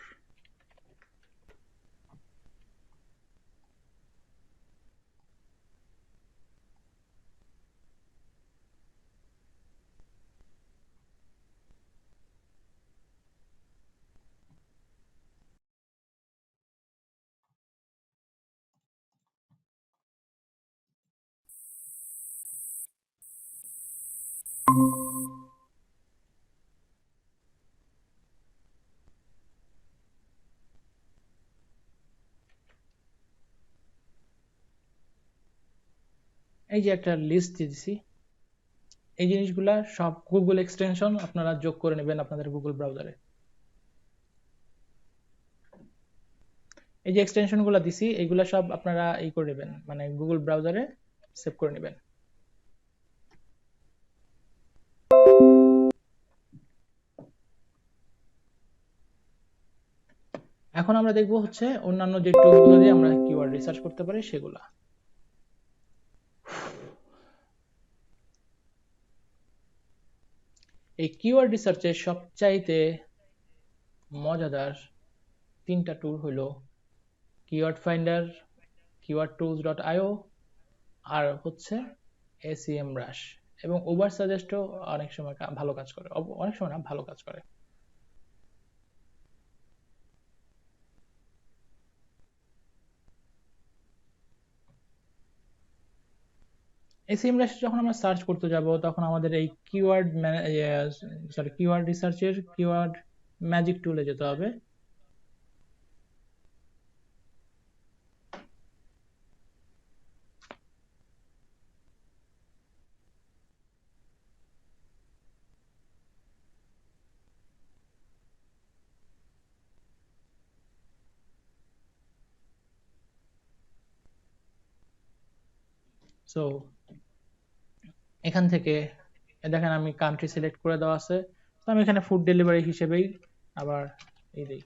এই যে একটা লিস্ট দিয়েছি, এই জিনিসগুলা সব গুগল এক্সটেনশন আপনারা যোগ করে নেবেন আপনাদের গুগল ব্রাউজারে। এই যে এক্সটেনশন গুলো দিছি এইগুলা সব আপনারা এই করে নেবেন, মানে গুগল ব্রাউজারে সেভ করে নেবেন। এখন আমরা দেখব হচ্ছে অন্যান্য যে টুলগুলো দিয়ে আমরা কিওয়ার্ড রিসার্চ করতে পারি সেগুলা। এই কিওয়ার্ড রিসার্চের সবচাইতে মজাদার তিনটা টুল হলো কিওয়ার্ড ফাইন্ডার, keywordtools.io আর হচ্ছে SEMrush, এবং ওভার সাজেস্টও অনেক সময় ভালো কাজ করে, অনেক সময় না, ভালো কাজ করে। SEMrush যখন আমরা সার্চ করতে যাব তখন আমাদের এই কিওয়ার্ড রিসার্চের কিওয়ার্ড ম্যাজিক টুলে যেতে হবে। সো এখান থেকে দেখেন আমি কান্ট্রি সিলেক্ট করে দেওয়া আছে, তো আমি এখানে ফুড ডেলিভারি হিসেবেই আবার এই দিই।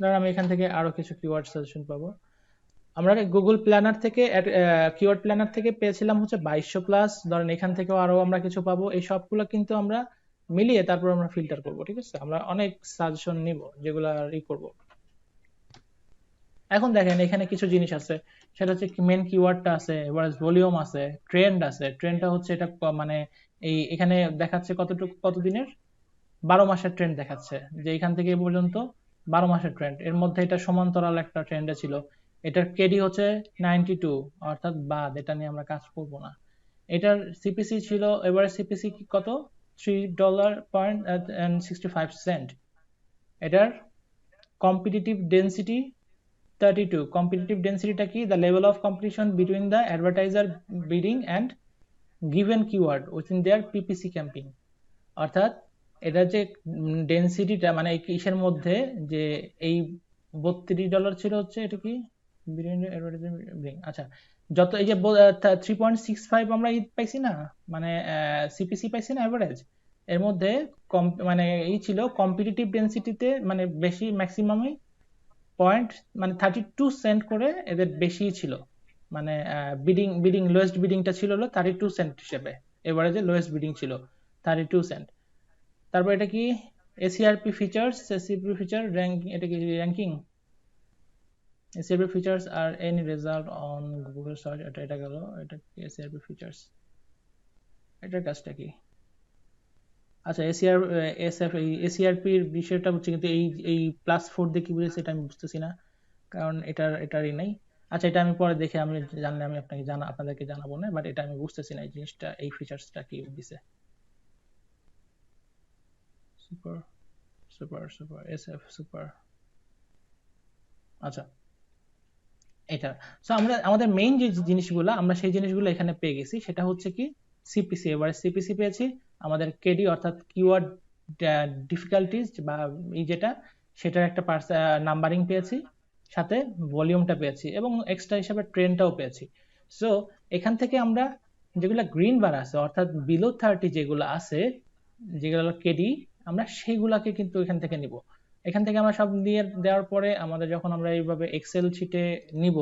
ধরেন আমি এখান থেকে আরো কিছু কিওয়ার্ড সাজেশন পাবো। আমরা গুগল প্ল্যানার থেকে কিওয়ার্ড প্ল্যানার থেকে পেয়েছিলাম হচ্ছে 2200 প্লাস, ধরেন এখান থেকেও আরো আমরা কিছু পাবো। এই সবগুলো কিন্তু আমরা মিলিয়ে তারপর আমরা ফিল্টার করব, ঠিক আছে? আমরা অনেক সাজেশন নিব যেগুলো ই করব। এখন দেখেন এখানে কিছু জিনিস আছে, সেটা হচ্ছে মেন কিওয়ার্ডটা আছে, এভারেজ ভলিউম আছে, ট্রেন্ড আছে। ট্রেন্ডটা হচ্ছে এটা মানে এই এখানে দেখাচ্ছে কত দিনের 12 মাসের ট্রেন্ড দেখাচ্ছে, যে এখান থেকে এ পর্যন্ত 12 মাসের ট্রেন্ড। এর মধ্যে এটা সমান্তরাল একটা ট্রেন্ডে ছিল। এটার কেডি হচ্ছে 92, অর্থাৎ বাদ, এটা নিয়ে আমরা কাজ করব না। এটার সিপিসি ছিল, এবারে সিপিসি কত, $3.65। এটার কম্পিটিটিভ ডেনসিটি 32। কম্পিটিটিভ ডেনসিটিটা কি? The level of competition between the advertiser bidding and given keyword within their PPC campaign. অর্থাৎ এটা যে ডেনসিটিটা, মানে এই কিসের মধ্যে, যে এই $32 ছিল হচ্ছে, এটা কি আচ্ছা, যত এই যে 3.65 আমরা পাইছি না, মানে সিপিসি পাইছি না এভারেজ, এর মধ্যে মানে এই ছিল কম্পিটিটিভ ডেনসিটিতে, মানে বেশি ম্যাক্সিমামই পয়েন্ট, মানে 32 সেন্ট করে এদের বেশি ছিল, মানে বিডিং লোয়েস্ট বিডিংটা ছিল হলো 32 সেন্ট হিসেবে, এভারেজে লোয়েস্ট বিডিং ছিল 32 সেন্ট। তারপর এটা কি এসিআরপি ফিচার্স, এসিআরপি ফিচার র্যাঙ্কিং, এটা কি র্যাঙ্কিং, এসিআরপি features are any result on Google search, এটা গেল। এটা কি এসিআরপি ফিচার্স, এটার কাজটা কি? আচ্ছা, এসিআরপির বিষয়টা হচ্ছে, কিন্তু এই +4 দিয়ে কি বুঝেছে এটা আমি বুঝতেছি না, কারণ এটারই নাই। আচ্ছা, এটা আমি পরে দেখে আমি জানলে আমি আপনাদেরকে জানাবো না, বাট এটা আমি বুঝতেছি না এই জিনিসটা, এই ফিচার্সটা কি দিছে। Super super super SF super, আচ্ছা এটা। সো আমরা আমাদের মেইন যে জিনিসগুলো, আমরা সেই জিনিসগুলো এখানে পেয়ে গেছি। সেটা হচ্ছে কি সিপিসি, এবারে সিপিসি পেয়েছি, আমাদের কেডি অর্থাৎ কিওয়ার্ড ডিফিকাল্টিজ বা এই যেটা, সেটার একটা নাম্বারিং পেয়েছি, সাথে ভলিউমটা পেয়েছি, এবং এক্সট্রা হিসাবে ট্রেন্ডটাও পেয়েছি। সো এখান থেকে আমরা যেগুলো গ্রিন বার আছে, অর্থাৎ বিলো 30 যেগুলো আছে, যেগুলো কেডি, আমরা সেগুলাকে কিন্তু এখান থেকে নিব। এখান থেকে আমরা সব দিয়ে দেওয়ার পরে আমাদের যখন আমরা এইভাবে এক্সেল শিটে নিব,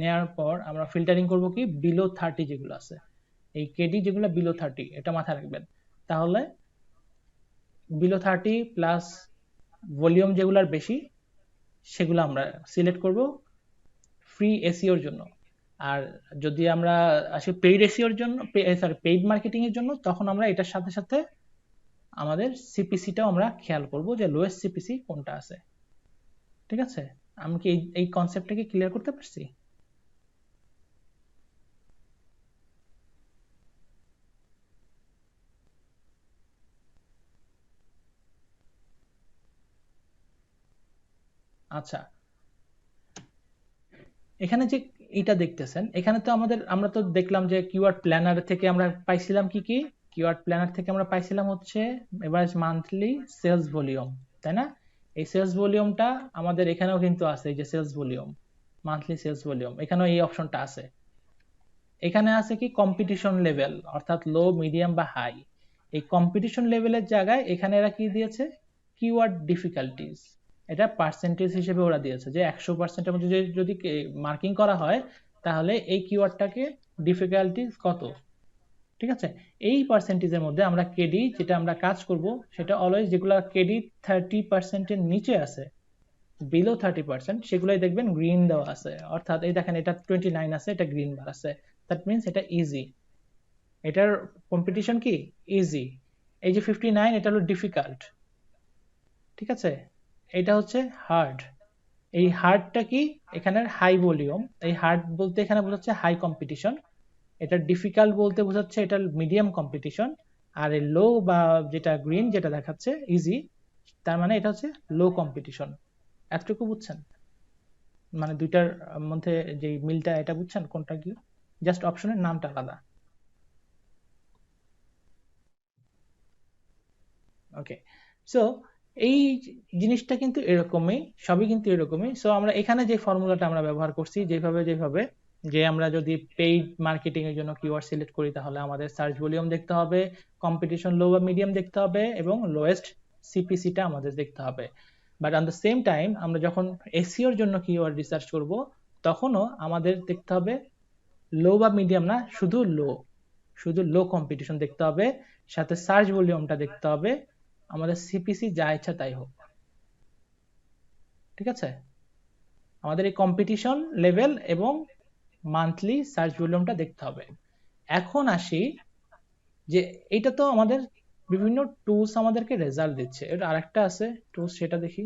নেওয়ার পর আমরা ফিল্টারিং করব কি বিলো 30 যেগুলো আছে, এই কেডি যেগুলো বিলো 30, এটা মাথায় রাখবেন। তাহলে বিলো 30 প্লাস ভলিউম যেগুলোর বেশি, সেগুলো আমরা সিলেক্ট করব ফ্রি এসইওর জন্য। আর যদি আমরা আসি পেইড এসইওর জন্য, পেইড মার্কেটিং এর জন্য, তখন আমরা এটার সাথে সাথে আমাদের সিপিসিটাও আমরা খেয়াল করব যে লোয়েস্ট সিপিসি কোনটা আছে। ঠিক আছে? আমি কি এই কনসেপ্টটাকে ক্লিয়ার করতে পারছি? আচ্ছা, এখানে যে এটা দেখতেছেন, এখানে তো আমরা তো দেখলাম যে কিওয়ার্ড প্ল্যানার থেকে আমরা পাইছিলাম কি কি, কিওয়ার্ড প্ল্যানার থেকে আমরা পাইছিলাম হচ্ছে এভারেজ মান্থলি সেলস ভলিউম, তাই না? এই সেলস ভলিউমটা আমাদের এখানেও কিন্তু আছে, এই যে sales volume, monthly sales volume, এখানেও এই অপশনটা আছে। এখানে আছে কি কম্পিটিশন লেভেল, অর্থাৎ লো, মিডিয়াম বা হাই। এই কম্পিটিশন লেভেলের জায়গায় এখানে এরা কি দিয়েছে, কিওয়ার্ড ডিফিকাল্টিজ, এটা পার্সেন্টেজ হিসেবে ওরা দিয়েছে যে 100%-এর মধ্যে যদি মার্কিং করা হয় তাহলে এই কিওয়ার্ডটাকে ডিফিকাল্টিজ কত, ঠিক আছে। এই পার্সেন্টেজের মধ্যে আমরা কেডি যেটা আমরা কাজ করব সেটা অলওয়েজ যেগুলো কেডি 30%-এর নিচে আছে, বিলো 30%, সেগুলাই দেখবেন গ্রিন দেওয়া আছে, অর্থাৎ এই দেখেন এটা 29 আছে, এটা গ্রিন বার আছে, দ্যাট মিন্স এটা ইজি, এটার কম্পিটিশন কি ইজি। এই যে 59 এটা হলো ডিফিকাল্ট, ঠিক আছে। এটা হচ্ছে হার্ড, এই হার্ডটা কি এখানের হাই ভলিউম, এই হার্ড বলতে এখানে বোঝাচ্ছে হাই কম্পিটিশন, এটা ডিফিকাল্ট বলতে বোঝাচ্ছে এটা মিডিয়াম কম্পিটিশন, আর এই লো বা যেটা গ্রিন যেটা দেখাচ্ছে ইজি, তার মানে এটা হচ্ছে লো কম্পিটিশন। এতটুকু বুঝছেন, মানে দুইটার মধ্যে যে মিলটা এটা বুঝছেন কোনটা কি, জাস্ট অপশনের নামটা আলাদা। ওকে, সো এই জিনিসটা কিন্তু এরকমই, সবই কিন্তু এরকমই। সো আমরা এখানে যে ফর্মুলাটা আমরা ব্যবহার করছি, যেভাবে যে আমরা যদি পেইড মার্কেটিং এর জন্য কিওয়ার্ড সিলেক্ট করি তাহলে আমাদের সার্চ ভলিউম দেখতে হবে, কম্পিটিশন লো বা মিডিয়াম দেখতে হবে এবং লোয়েস্ট সিপিসিটা আমাদের দেখতে হবে। But on the same time আমরা যখন এসইওর জন্য কিওয়ার্ড রিসার্চ করব তখনও আমাদের দেখতে হবে লো বা মিডিয়াম না, শুধু লো কম্পিটিশন দেখতে হবে, সাথে সার্চ ভলিউমটা দেখতে হবে, আমাদের সিপিসি যা ইচ্ছা তাই হোক, ঠিক আছে। আমাদের এই কম্পিটিশন লেভেল এবং মান্থলি সার্চ ভলিউমটা দেখতে হবে। এখন আসি যে এটা তো আমাদের বিভিন্ন টুলস আমাদেরকে রেজাল্ট দিচ্ছে, এটা আরেকটা আছে টুলস, সেটা দেখি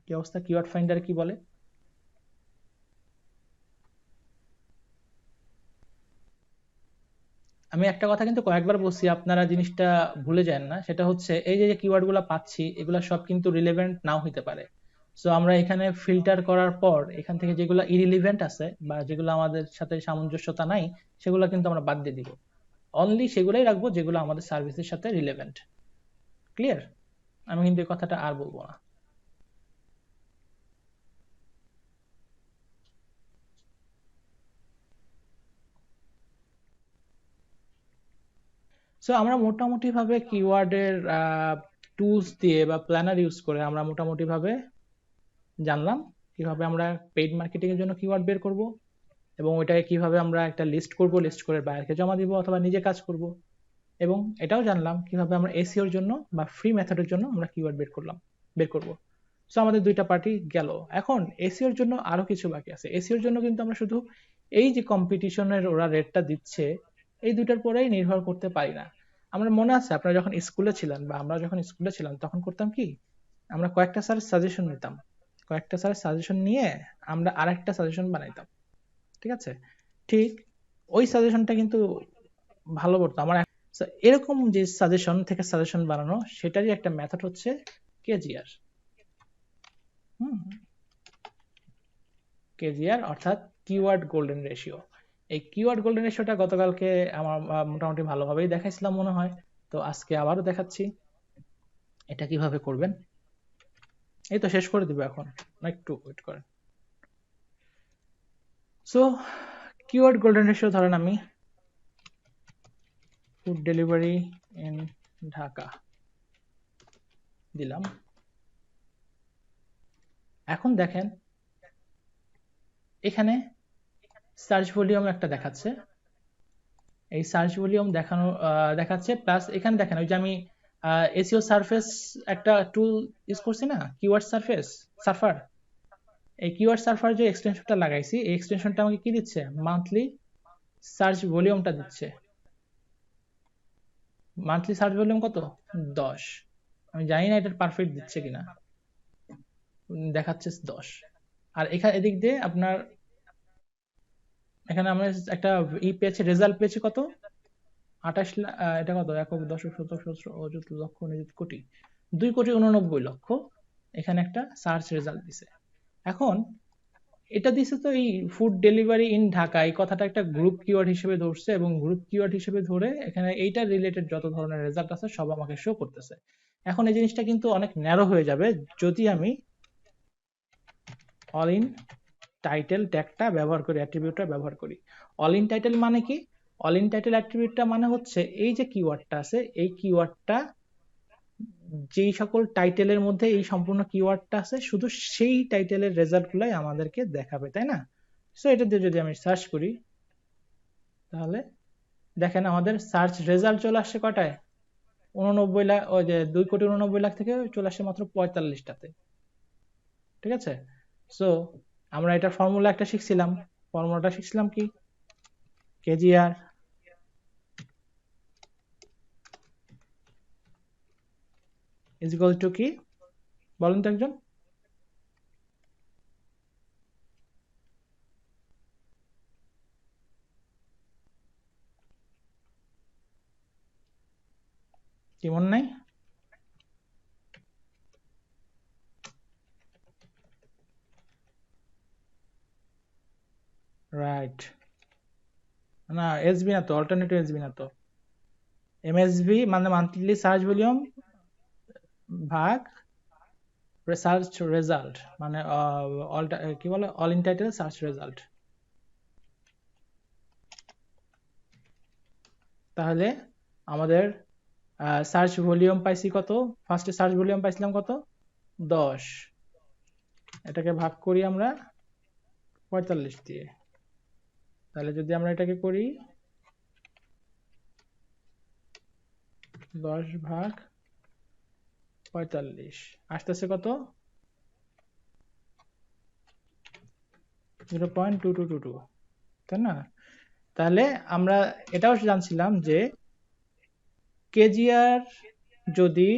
কি অবস্থা, কিওয়ার্ড ফাইন্ডার কি বলে। আমি একটা কথা কিন্তু কয়েকবার বলছি, আপনারা জিনিসটা ভুলে যান না, সেটা হচ্ছে এই যে কিওয়ার্ড গুলো পাচ্ছি এগুলো সব কিন্তু রিলেভেন্ট নাও হতে পারে। সো আমরা এখানে ফিল্টার করার পর এখান থেকে যেগুলো ইরিলেভেন্ট আছে বা যেগুলো আমাদের সাথে সামঞ্জস্যতা নাই সেগুলো কিন্তু আমরা বাদ দিয়ে দিব, অনলি সেগুলোই রাখবো যেগুলো আমাদের সার্ভিসের সাথে রিলেভেন্ট। ক্লিয়ার? আমি কিন্তু এই কথাটা আর বলবো না। সো আমরা মোটামুটি ভাবে কিওয়ার্ডের টুলস দিয়ে বা প্ল্যানার ইউজ করে আমরা মোটামুটি ভাবে জানলাম কিভাবে আমরা পেইড মার্কেটিং এর জন্য কিওয়ার্ড বের করব এবং ওইটাকে কিভাবে আমরা একটা লিস্ট করব, লিস্ট করে বায়ারকে জমা দিব অথবা নিজে কাজ করব, এবং এটাও জানলাম কিভাবে আমরা এসইওর জন্য বা ফ্রি মেথডের জন্য আমরা কিওয়ার্ড বের করব। সো আমাদের দুইটা পার্টি গেল। এখন এসইওর জন্য আরো কিছু বাকি আছে। এসইওর জন্য কিন্তু আমরা শুধু এই যে কম্পিটিশনের ওরা রেটটা দিচ্ছে এই দুইটার পরেই নির্ভর করতে পারি না। আমার মনে আছে আপনারা যখন স্কুলে ছিলেন বা আমরা যখন স্কুলে ছিলাম তখন করতাম কি, আমরা কয়েকটা স্যারের সাজেশন নিতাম, কয়েকটা স্যারের সাজেশন নিয়ে আমরা আরেকটা সাজেশন বানাইতাম, ঠিক আছে। ঠিক ওই সাজেশনটা কিন্তু ভালো করতো আমার। So, এরকম যে সাজেশন থেকে সাজেশন বানানো সেটারই একটা মেথড হচ্ছে কেজিআর। কেজিআর অর্থাৎ কিওয়ার্ড গোল্ডেন রেশিও। এই কিওয়ার্ড গোল্ডেন রেশিওটা গতকালকে আমার মোটামুটি ভালোভাবেই দেখাইছিলাম মনে হয়, তো আজকে আবারও দেখাচ্ছি এটা কিভাবে করবেন। এই তো শেষ করে দিব এখন, একটু ওয়েট করেন। সো কিওয়ার্ড গোল্ডেন রেশিও ধরেন আমি ফুড ডেলিভারি ইন ঢাকা দিলাম। এখন দেখেন এখানে সার্চ ভলিউম একটা দেখাচ্ছে, এই সার্চ ভলিউম দেখাচ্ছে, প্লাস এখানে দেখেন ওই যে আমি এসইও সারফেস একটা টুল ইউজ করছি না, কিওয়ার্ড সার্ফার। এই কিওয়ার্ড সার্ফার যে এক্সটেনশনটা লাগাইছি এই এক্সটেনশনটা আমাকে কি দিচ্ছে, মান্থলি সার্চ ভলিউমটা দিচ্ছে। মান্থলি সার্চ ভলিউম কত, 10। আমি জানি না এটার পারফেক্ট দিচ্ছে কিনা, দেখাচ্ছে 10। আর এখানে এদিক দিয়ে আপনার এখানে আমরা একটা পেয়েছি, রেজাল্ট পেয়েছি কত, 28 লাখ, এটা কত, একক দশক শতক সহস্র অযুত লক্ষ নিযুত কোটি, 2,89,00,000 এখানে একটা সার্চ রেজাল্ট দিছে। এখন এটা দিছে তো এই ফুড ডেলিভারি ইন ঢাকা, এই কথাটা একটা গ্রুপ কিওয়ার্ড হিসেবে ধরছে এবং গ্রুপ কিওয়ার্ড হিসেবে ধরে এখানে এইটা রিলেটেড যত ধরনের রেজাল্ট আছে সব আমাকে শো করতেছে। এখন এই জিনিসটা কিন্তু অনেক ন্যারো হয়ে যাবে যদি আমি অল ইন টাইটেল ট্যাগটা ব্যবহার করি, অ্যাট্রিবিউটটা ব্যবহার করি। অল ইন টাইটেল মানে কি? অল ইন টাইটেল অ্যাট্রিবিউটটা মানে হচ্ছে এই যে কিওয়ার্ডটা আছে, এই কিওয়ার্ডটা যেই সকল টাইটেলের মধ্যে এই সম্পূর্ণ কিওয়ার্ডটা আছে শুধু সেই টাইটেলের রেজাল্টগুলাই আমাদেরকে দেখাবে, তাই না? সো এটা দিয়ে যদি আমি সার্চ করি তাহলে দেখেন আমাদের সার্চ রেজাল্ট চলে আসছে কটায়? 89 লাখ, ওই যে 2,89,00,000 থেকে চলে আসছে মাত্র 45টাতে। ঠিক আছে? সো আমরা এটা ফর্মুলা একটা শিখছিলাম। ফর্মুলাটা শিখছিলাম কি? কেজিআর ইজ ইকুয়াল টু কি বলেন তো একজন? কি মনে নাই? রাইট, না এসবি না তো, অল্টারনেটিভ এসবি না তো, এমএসভি মানে মান্থলি সার্চ ভলিউম ভাগ সার্চ রেজাল্ট, মানে কি বলে all in title search result. তাহলে আমাদের সার্চ ভলিউম পাইছি কত? ফার্স্টে সার্চ ভলিউম পাইছিলাম কত? 10। এটাকে ভাগ করি আমরা 45 দিয়ে। তাহলে যদি আমরা এটাকে করি 10 ভাগ 45 আসতেছে কত? 0.2222, তাই না? তাহলে আমরা এটাও জানছিলাম যে কেজিআর যদি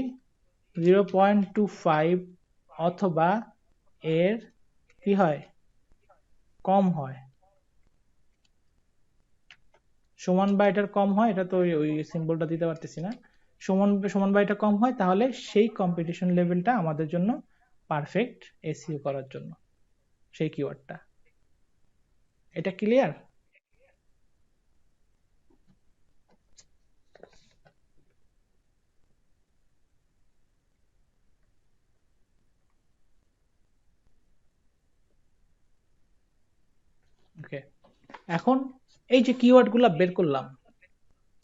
0.25 অথবা এর কি হয় কম হয়, সমান বা এটার কম হয়, এটা তো ওই সিম্বলটা দিতে পারতেছি না, সমান বা এটা কম হয়, তাহলে সেই কম্পিটিশন লেভেলটা আমাদের জন্য পারফেক্ট এসইও করার জন্য সেই কিওয়ার্ডটা। এটা ক্লিয়ার? ওকে, এখন এই যে কিওয়ার্ডগুলো বের করলাম,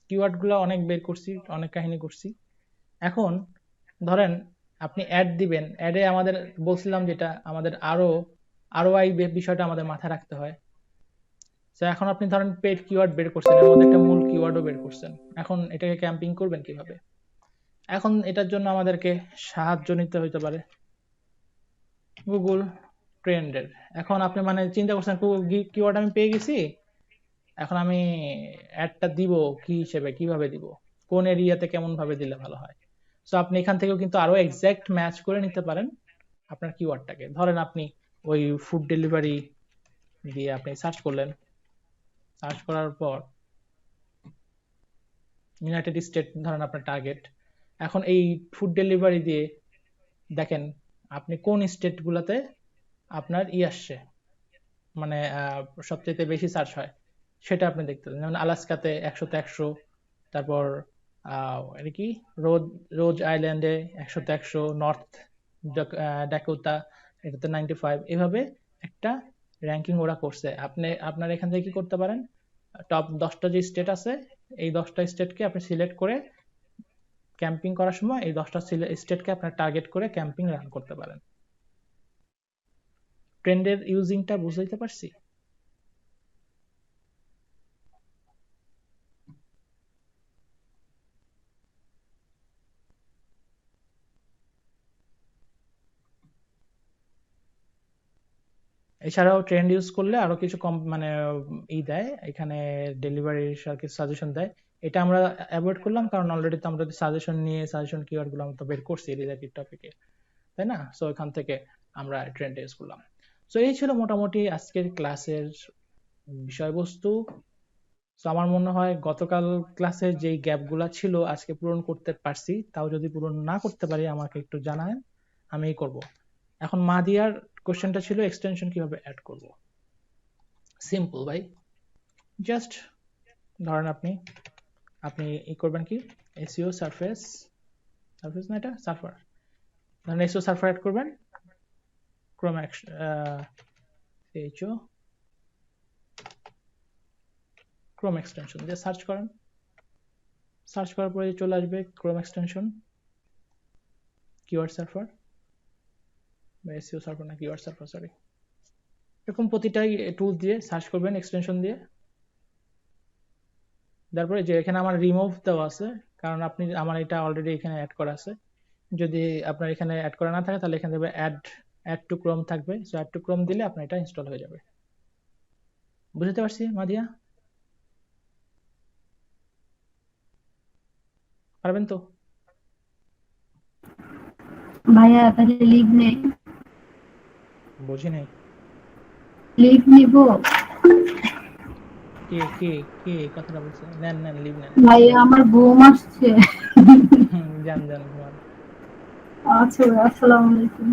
কিওয়ার্ডগুলো অনেক বের করছি, অনেক কাহিনী করছি। এখন ধরেন আপনি অ্যাড দিবেন, অ্যাডে আমাদের বলছিলাম যেটা আমাদের আরওআই বিষয়টা আমাদের মাথায় রাখতে হয়। তো এখন আপনি ধরেন পেড কিওয়ার্ড বের করছেন, এর মধ্যে একটা মূল কিওয়ার্ডও বের করছেন, এখন এটাকে ক্যাম্পিং করবেন কিভাবে? এখন এটার জন্য আমাদেরকে সাহায্য নিতে হইতে পারে গুগল ট্রেন্ডের। এখন আপনি মানে চিন্তা করছেন কিওয়ার্ড আমি পেয়ে গেছি, এখন আমি অ্যাডটা দিব কি হিসেবে, কিভাবে দিব, কোন এরিয়াতে কেমন ভাবে দিলে ভালো হয়। সো আপনি এখান থেকেও কিন্তু আরো এক্সাক্ট ম্যাচ করে নিতে পারেন আপনার কিওয়ার্ডটাকে। ধরেন আপনি ওই ফুড ডেলিভারি দিয়ে আপনি সার্চ করলেন, সার্চ করার পর ইউনাইটেড স্টেট ধরেন আপনার টার্গেট। এখন এই ফুড ডেলিভারি দিয়ে দেখেন আপনি কোন স্টেট গুলাতে আপনার আসছে, মানে সবচেয়ে বেশি সার্চ হয় সেটা আপনি দেখতে পারেন। যেমন আলাস্কাতে 100তে 100, তারপর এটা কি রোজ আইল্যান্ডে 100তে 100, নর্থ ডাকোটা এটাতে 95, এভাবে একটা র্যাঙ্কিং ওরা করছে। আপনি আপনার এখান থেকে কি করতে পারেন, টপ 10টা যে স্টেট আছে এই 10টা স্টেটকে আপনি সিলেক্ট করে ক্যাম্পিং করার সময় এই 10টা স্টেটকে আপনার টার্গেট করে ক্যাম্পিং রান করতে পারেন। ট্রেন্ডের ইউজিংটা বুঝাইতে পারছি? এছাড়াও ট্রেন্ড ইউজ করলে আরো কিছু কম মানে দেয় এখানে, ডেলিভারি কিছু সাজেশন দেয়। এটা আমরা অ্যাভয়েড করলাম কারণ অলরেডি তো আমরা সাজেশন নিয়ে সাজেশন কিওয়ার্ড গুলো আমরা তো বের করছি রিলেটেড টপিকে, তাই না? সো এখান থেকে আমরা ট্রেন্ড ইউজ করলাম। সো এই ছিল মোটামুটি আজকের ক্লাসের বিষয়বস্তু। সো আমার মনে হয় গতকাল ক্লাসের যেই গ্যাপগুলা ছিল আজকে পূরণ করতে পারছি, তাও যদি পূরণ না করতে পারি আমাকে একটু জানান, আমি করব। এখন মাদিয়ার কোশ্চেনটা ছিল এক্সটেনশন কিভাবে অ্যাড করব। সিম্পল ভাই, জাস্ট ধরেন আপনি করবেন কি এসইও সারফেস সারফেস না এটা সার্ফার, তাহলে এসও সার্ফার অ্যাড করবেন, ক্রোম এইচও ক্রোম এক্সটেনশন দিয়ে সার্চ করেন, সার্চ করার পরে চলে আসবে ক্রোম এক্সটেনশন কিওয়ার্ড সার্ফার বা এসইও সার্ফার না কিওয়ার্ড সার্ফার সরি, এরকম প্রতিটাই টুল দিয়ে সার্চ করবেন এক্সটেনশন দিয়ে। তারপরে যে এখানে আমার রিমুভ দেওয়া আছে, কারণ আপনি আমার এটা অলরেডি এখানে অ্যাড করা আছে, যদি আপনার এখানে অ্যাড করা না থাকে তাহলে এখানে দেবে অ্যাড টু ক্রোম থাকবে, সো অ্যাড টু ক্রোম দিলে আপনার এটা ইনস্টল হয়ে যাবে। বুঝতে পারছি মাদিয়া? পারবেন তো? ভাইয়া তাহলে লিভ নেই, বুঝি নাই। লিভ নিব। কে কে কে কথাটা বলছে? নেন নেন লিভ নেন। ভাইয়া আমার ঘুম আসছে। যান যান ঘুমান। আচ্ছা ভাই, আসসালামু আলাইকুম।